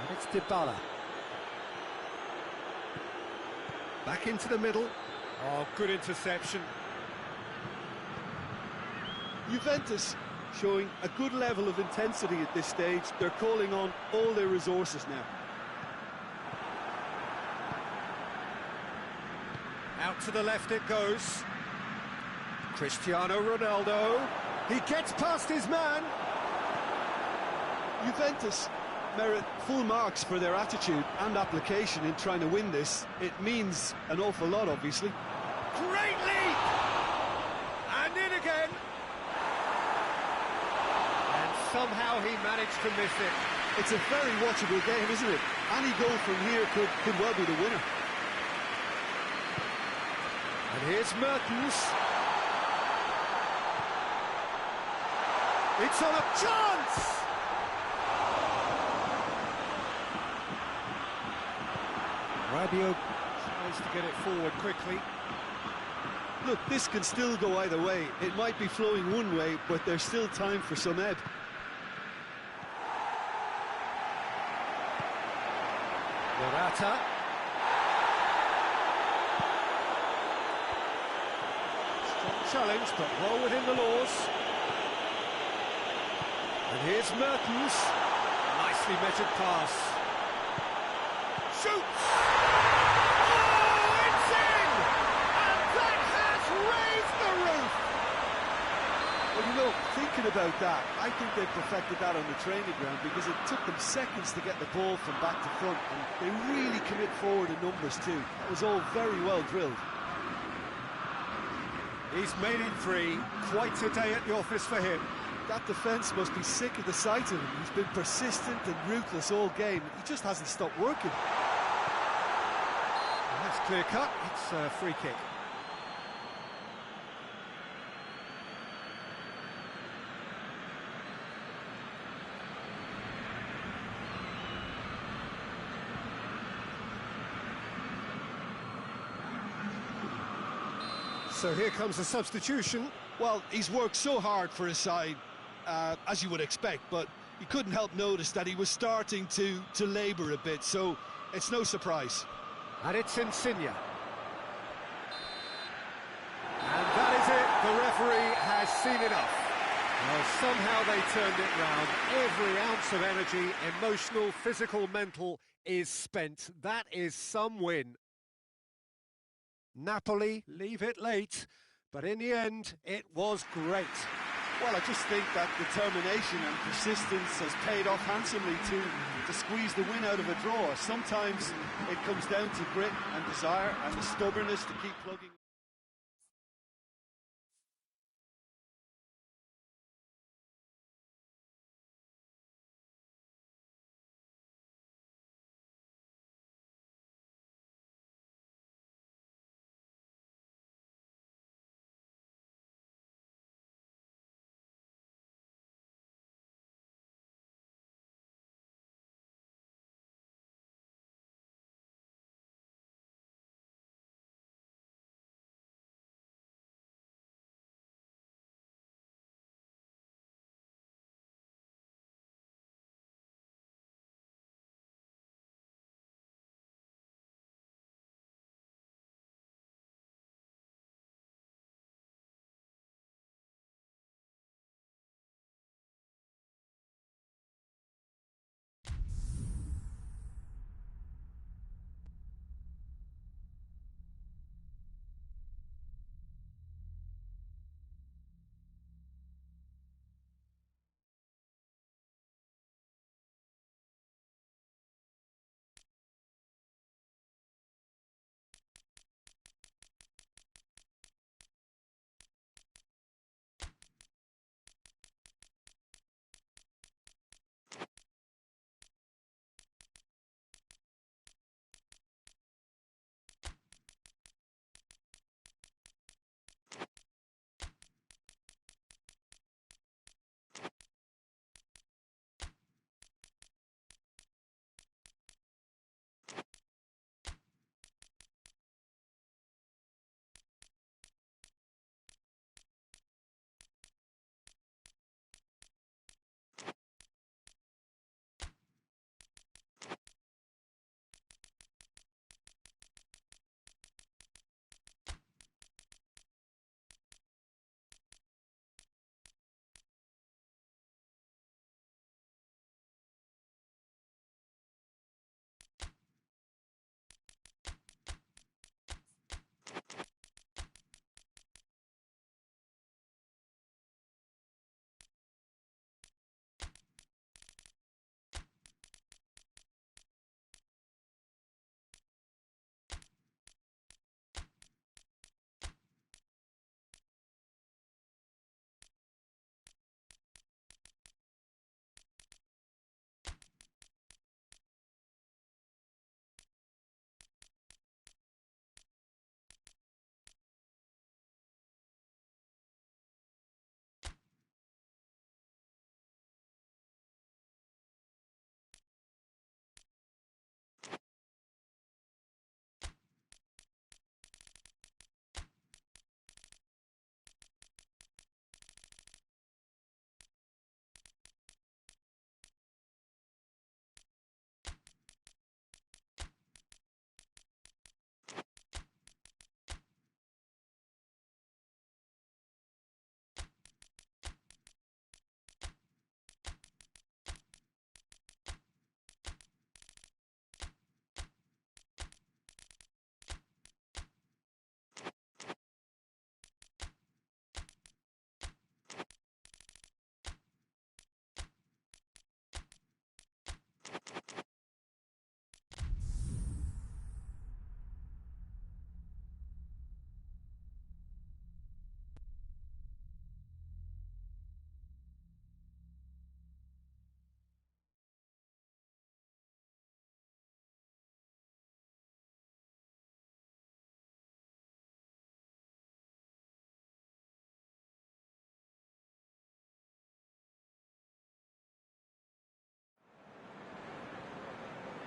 And it's Dybala. Back into the middle. Oh, good interception. Juventus showing a good level of intensity at this stage. They're calling on all their resources now. Out to the left it goes. Cristiano Ronaldo. He gets past his man. Juventus merit full marks for their attitude and application in trying to win this. It means an awful lot, obviously. Great leap! And in again. And somehow he managed to miss it. It's a very watchable game, isn't it? Any goal from here could well be the winner. And here's Mertens. It's on a chance! Rabiot tries to get it forward quickly. Look, this can still go either way. It might be flowing one way, but there's still time for some ebb. Morata. Strong challenge, but well within the laws. And here's Mertens. Nicely measured pass. Shoots! Oh, it's in! And that has raised the roof! Well, you know, thinking about that, I think they perfected that on the training ground because it took them seconds to get the ball from back to front, and they really commit forward in numbers too. That was all very well drilled. He's made it 3. Quite a day at the office for him. That defence must be sick of the sight of him. He's been persistent and ruthless all game. He just hasn't stopped working. That's clear cut. It's a free kick. So here comes a substitution. Well, he's worked so hard for his side, as you would expect, but you couldn't help notice that he was starting to labour a bit, so it's no surprise. And it's Insigne. And that is it, the referee has seen enough. Well, somehow they turned it round. Every ounce of energy, emotional, physical, mental, is spent. That is some win. Napoli leave it late, but in the end, it was great. Well, I just think that determination and persistence has paid off handsomely to squeeze the win out of a draw. Sometimes it comes down to grit and desire and the stubbornness to keep plugging.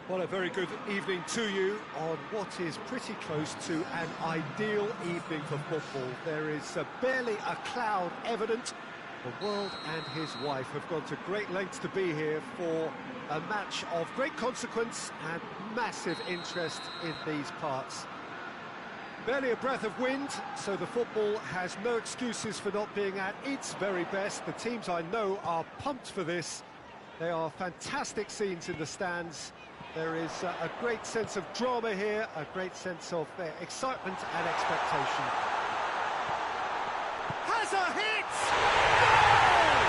Well, a very good evening to you on what is pretty close to an ideal evening for football. There is barely a cloud evident, The world and his wife have gone to great lengths to be here for a match of great consequence and massive interest in these parts. Barely a breath of wind, so the football has no excuses for not being at its very best. The teams I know are pumped for this. They are fantastic scenes in the stands. There is a great sense of drama here, a great sense of excitement and expectation. Has a hit! Goal!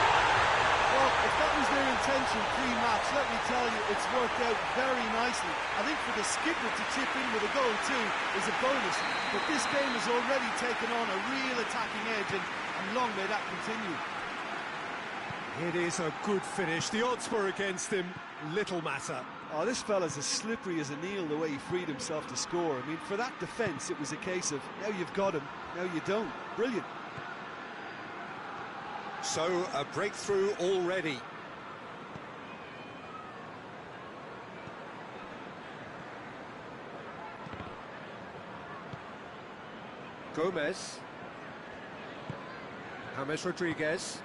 Well, if that was their intention pre-match, let me tell you, it's worked out very nicely. I think for the skipper to chip in with a goal too is a bonus, but this game has already taken on a real attacking edge, and long may that continue. It is a good finish. The odds were against him, little matter. Oh, this fella's as slippery as an eel the way he freed himself to score. I mean, for that defence, it was a case of, now you've got him, now you don't. Brilliant. So, a breakthrough already. Gomez. James Rodriguez.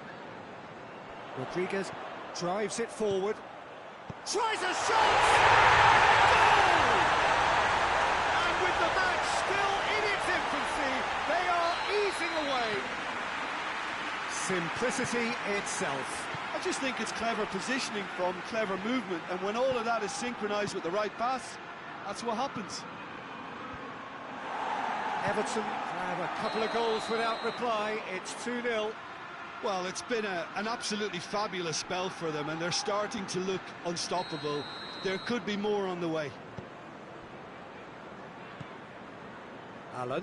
Rodriguez drives it forward. Tries a shot! Goal! And with the match still in its infancy, they are easing away. Simplicity itself. I just think it's clever positioning from clever movement, and when all of that is synchronised with the right pass, that's what happens. Everton have a couple of goals without reply. It's 2-0. Well, it's been an absolutely fabulous spell for them, and they're starting to look unstoppable. There could be more on the way. Allen.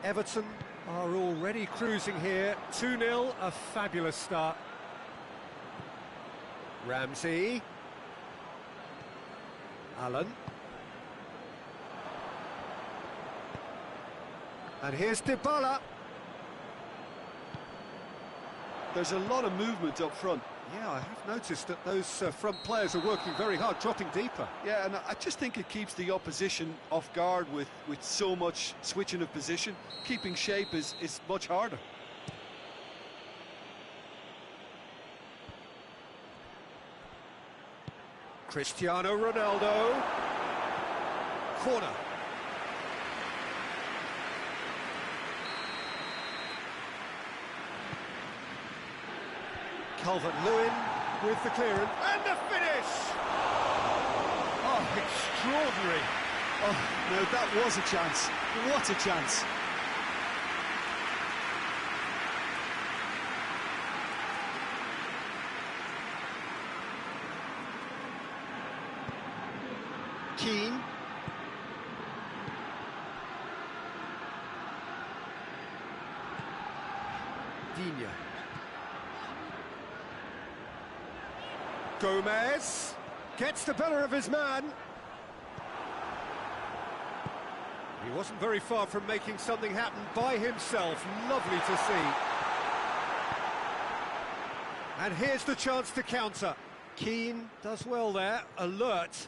Everton are already cruising here. 2-0, a fabulous start. Ramsey. Allen. And here's Dybala. There's a lot of movement up front. Yeah, I have noticed that those front players are working very hard, dropping deeper. Yeah, and I just think it keeps the opposition off guard with so much switching of position. Keeping shape is much harder. Cristiano Ronaldo. Corner. Calvert-Lewin with the clearance. And the finish! Oh, extraordinary. Oh, no, that was a chance. What a chance. Keane. Digne. Gomez gets the better of his man. He wasn't very far from making something happen by himself. Lovely to see. And here's the chance to counter. Keane does well there, alert.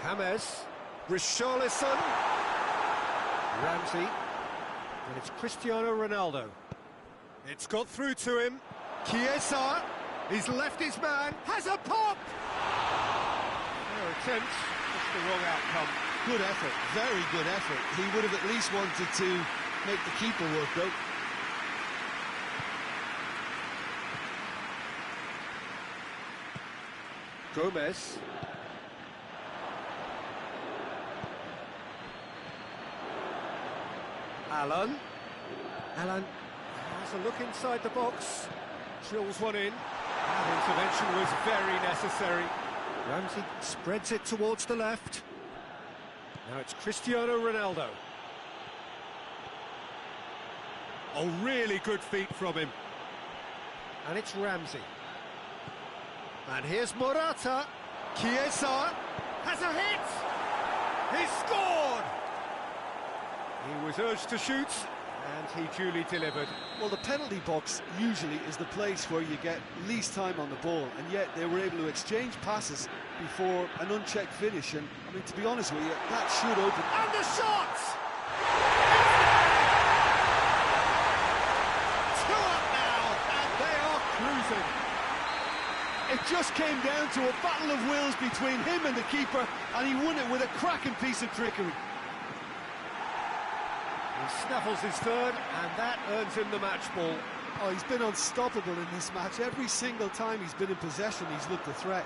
James, Richarlison, Ramsey, and it's Cristiano Ronaldo. It's got through to him. Chiesa. He's left his man, has a pop! Fair attempt, just the wrong outcome. Good effort, very good effort. He would have at least wanted to make the keeper work, though. Gomez. Allen. Allen has a look inside the box. Drills one in. That intervention was very necessary. Ramsey spreads it towards the left. Now it's Cristiano Ronaldo. Oh, really good feet from him. And it's Ramsey. And here's Morata. Chiesa has a hit! He scored! He was urged to shoot, and he duly delivered. Well, the penalty box usually is the place where you get least time on the ball, and yet they were able to exchange passes before an unchecked finish, and I mean, to be honest with you, that should open. And the shot! 2 up now! It just came down to a battle of wills between him and the keeper, and he won it with a cracking piece of trickery. He snaffles his third, and that earns him the match ball. Oh, he's been unstoppable in this match. Every single time he's been in possession, he's looked a threat.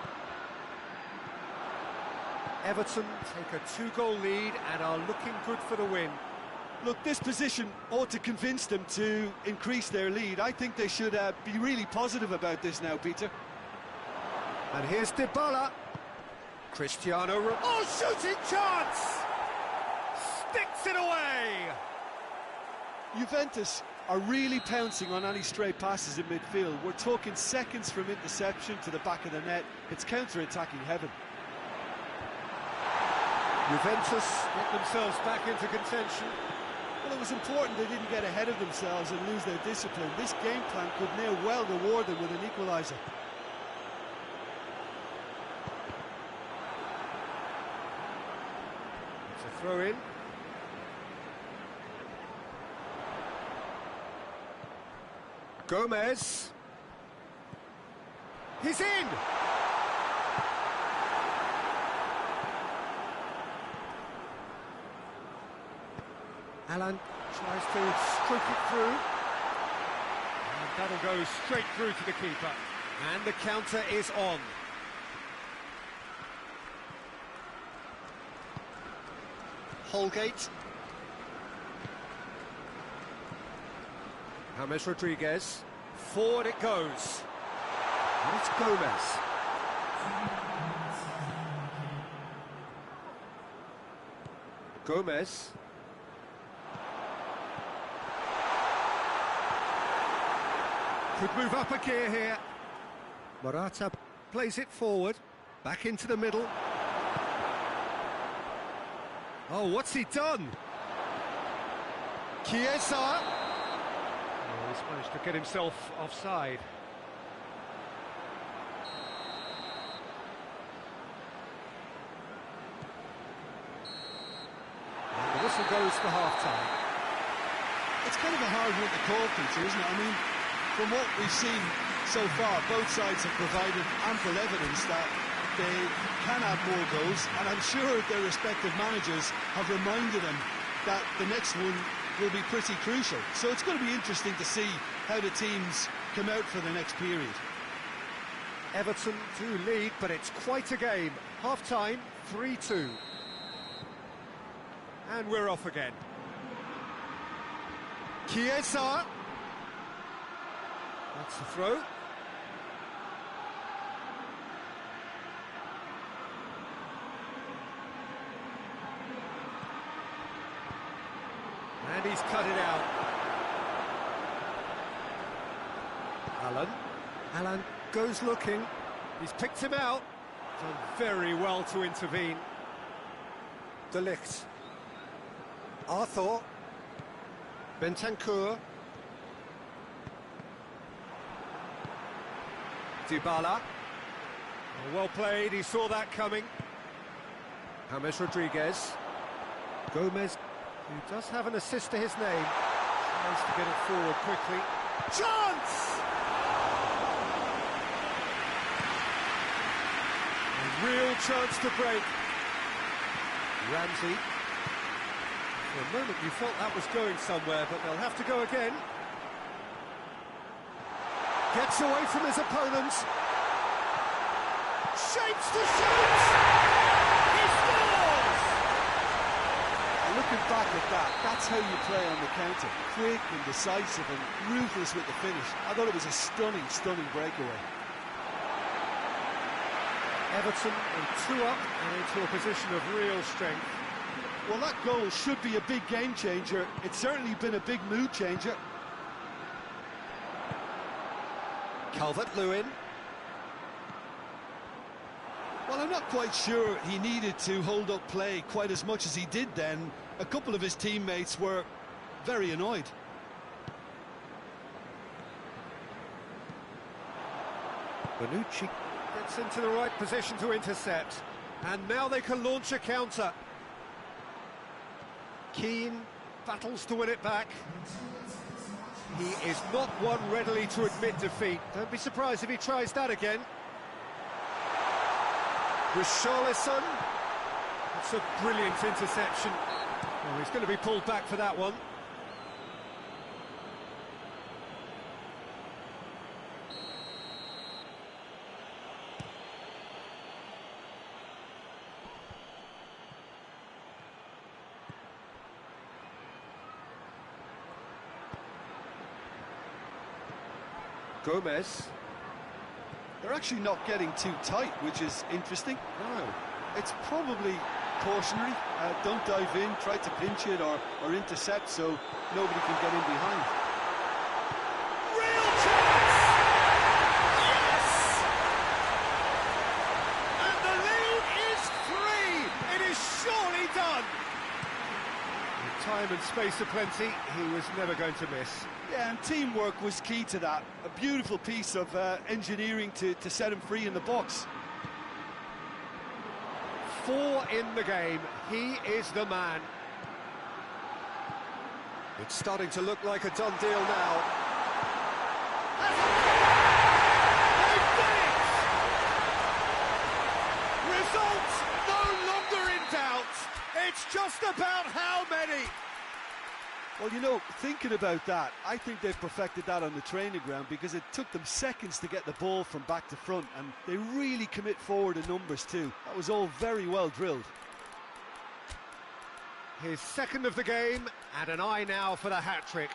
Everton take a 2-goal lead and are looking good for the win. Look, this position ought to convince them to increase their lead. I think they should be really positive about this now, Peter. And here's Dybala. Cristiano, shooting chance! Sticks it away! Juventus are really pouncing on any stray passes in midfield. We're talking seconds from interception to the back of the net. It's counter-attacking heaven. Juventus get themselves back into contention. Well, it was important they didn't get ahead of themselves and lose their discipline. This game plan could now well reward them with an equaliser. It's a throw-in. Gomez. He's in! Alan tries to stroke it through. And that'll go straight through to the keeper. And the counter is on. Holgate. James Rodriguez. Forward it goes. And it's Gomez. Gomez. Could move up a gear here. Morata plays it forward. Back into the middle. Oh, what's he done? Chiesa. Oh, he's managed to get himself offside. And the whistle goes for half-time. It's kind of a hard one to call, Peter, isn't it? I mean, from what we've seen so far, both sides have provided ample evidence that they can have more goals, and I'm sure their respective managers have reminded them that the next one will be pretty crucial. So it's going to be interesting to see how the teams come out for the next period. Everton do lead, but it's quite a game. Half-time, 3-2. And we're off again. Chiesa. That's the throw. And he's cut it out. Alan goes looking. He's picked him out. Done very well to intervene. De Ligt. Arthur. Bentancur. Dybala. Oh, well played, he saw that coming. James Rodriguez. Gomez, who does have an assist to his name, tries to get it forward quickly. Chance! A real chance to break. Ramsey. For a moment you thought that was going somewhere, but they'll have to go again. Gets away from his opponents. Shapes to shoot! He scores! Looking back at that, that's how you play on the counter. Quick and decisive and ruthless with the finish. I thought it was a stunning, stunning breakaway. Everton are 2 up and into a position of real strength. Well, that goal should be a big game changer. It's certainly been a big mood changer. Calvert-Lewin. Well, I'm not quite sure he needed to hold up play quite as much as he did then. A couple of his teammates were very annoyed. Bonucci gets into the right position to intercept. And now they can launch a counter. Keane battles to win it back. He is not one readily to admit defeat. Don't be surprised if he tries that again. Richarlison. It's a brilliant interception. Well, he's going to be pulled back for that one. Gomez. They're actually not getting too tight, which is interesting. No. It's probably cautionary. Don't dive in, try to pinch it or intercept so nobody can get in behind. Real chance! Yes! And the lead is 3! It is surely done! With time and space aplenty, he was never going to miss. Yeah, and teamwork was key to that. A beautiful piece of engineering to set him free in the box. 4 in the game, he is the man. It's starting to look like a done deal now. They've done it! Results no longer in doubt. It's just about how many. Well, you know, thinking about that, I think they've perfected that on the training ground because it took them seconds to get the ball from back to front, and they really commit forward in numbers too. That was all very well drilled. His second of the game, and an eye now for the hat-trick.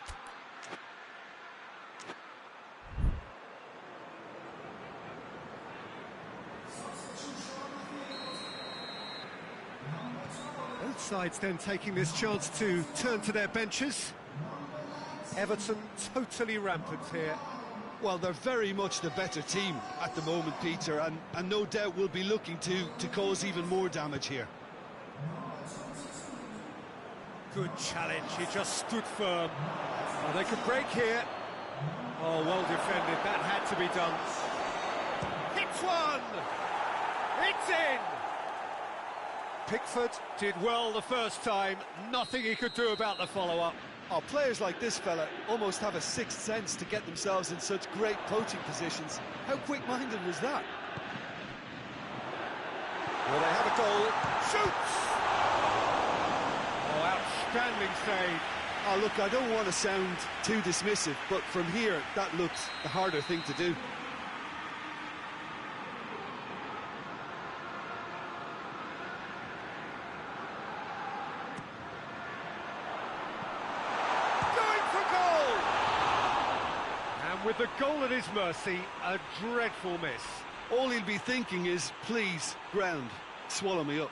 Both sides then taking this chance to turn to their benches. Everton totally rampant here. Well, they're very much the better team at the moment, Peter, and no doubt will be looking to cause even more damage here. Good challenge, he just stood firm. Oh, they could break here. Oh, well defended, that had to be done. Hits one! It's in! Pickford did well the first time, nothing he could do about the follow-up. Oh, players like this fella almost have a sixth sense to get themselves in such great poaching positions. How quick-minded was that? Well, they have a goal. Shoots! Oh, outstanding save. Oh, look, I don't want to sound too dismissive, but from here, that looks the harder thing to do. With the goal at his mercy, a dreadful miss. All he'll be thinking is, please, ground, swallow me up.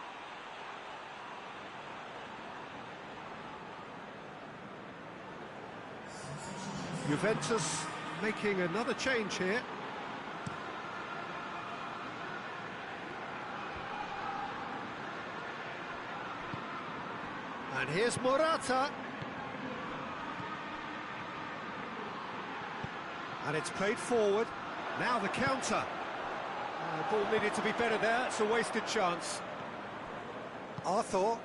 Juventus making another change here. And here's Morata. And it's played forward. Now the counter. Ball needed to be better there. It's a wasted chance. Arthur.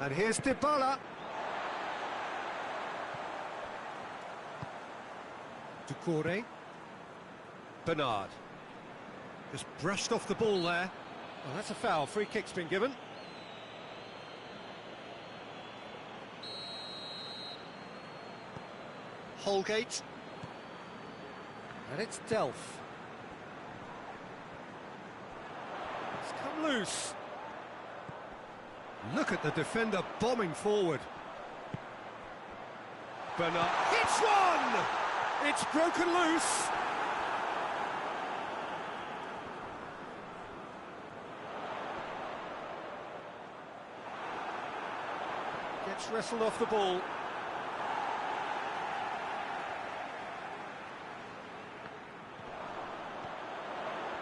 And here's Dybala. Doucouré. Bernard. Just brushed off the ball there. Oh, that's a foul. Free kick's been given. Holgate. And it's Delph. It's come loose. Look at the defender bombing forward. Bernard hits one! It's broken loose. Gets wrestled off the ball.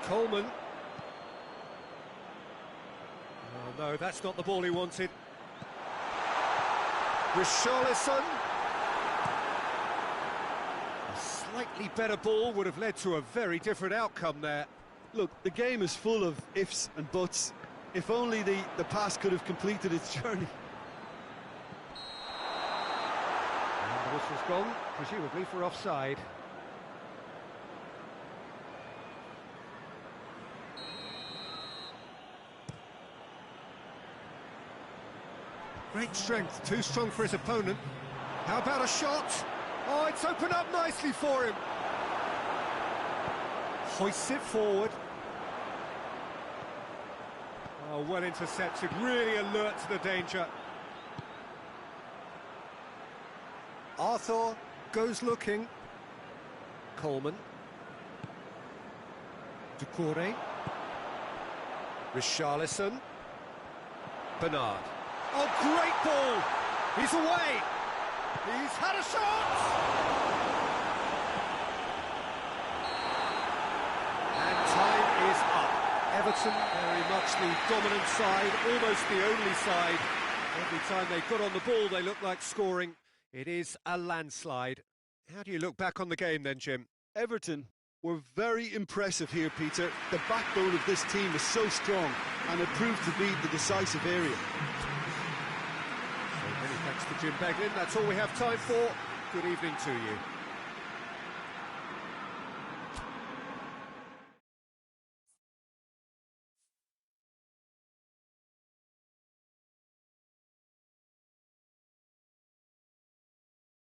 Coleman. Oh no, that's not the ball he wanted. Richarlison. A slightly better ball would have led to a very different outcome there. Look, the game is full of ifs and buts. If only the pass could have completed its journey. And the whistle's gone, presumably for offside. Great strength, too strong for his opponent. How about a shot? Oh, it's opened up nicely for him. Hoists it forward. Oh, well intercepted, really alert to the danger. Arthur goes looking. Coleman. Doucouré. Richarlison. Bernard. Oh, great ball! He's away! He's had a shot! And time is up. Everton, very much the dominant side, almost the only side. Every time they got on the ball, they look like scoring. It is a landslide. How do you look back on the game then, Jim? Everton were very impressive here, Peter. The backbone of this team is so strong, and it proved to be the decisive area. So many thanks to Jim Beglin. That's all we have time for. Good evening to you.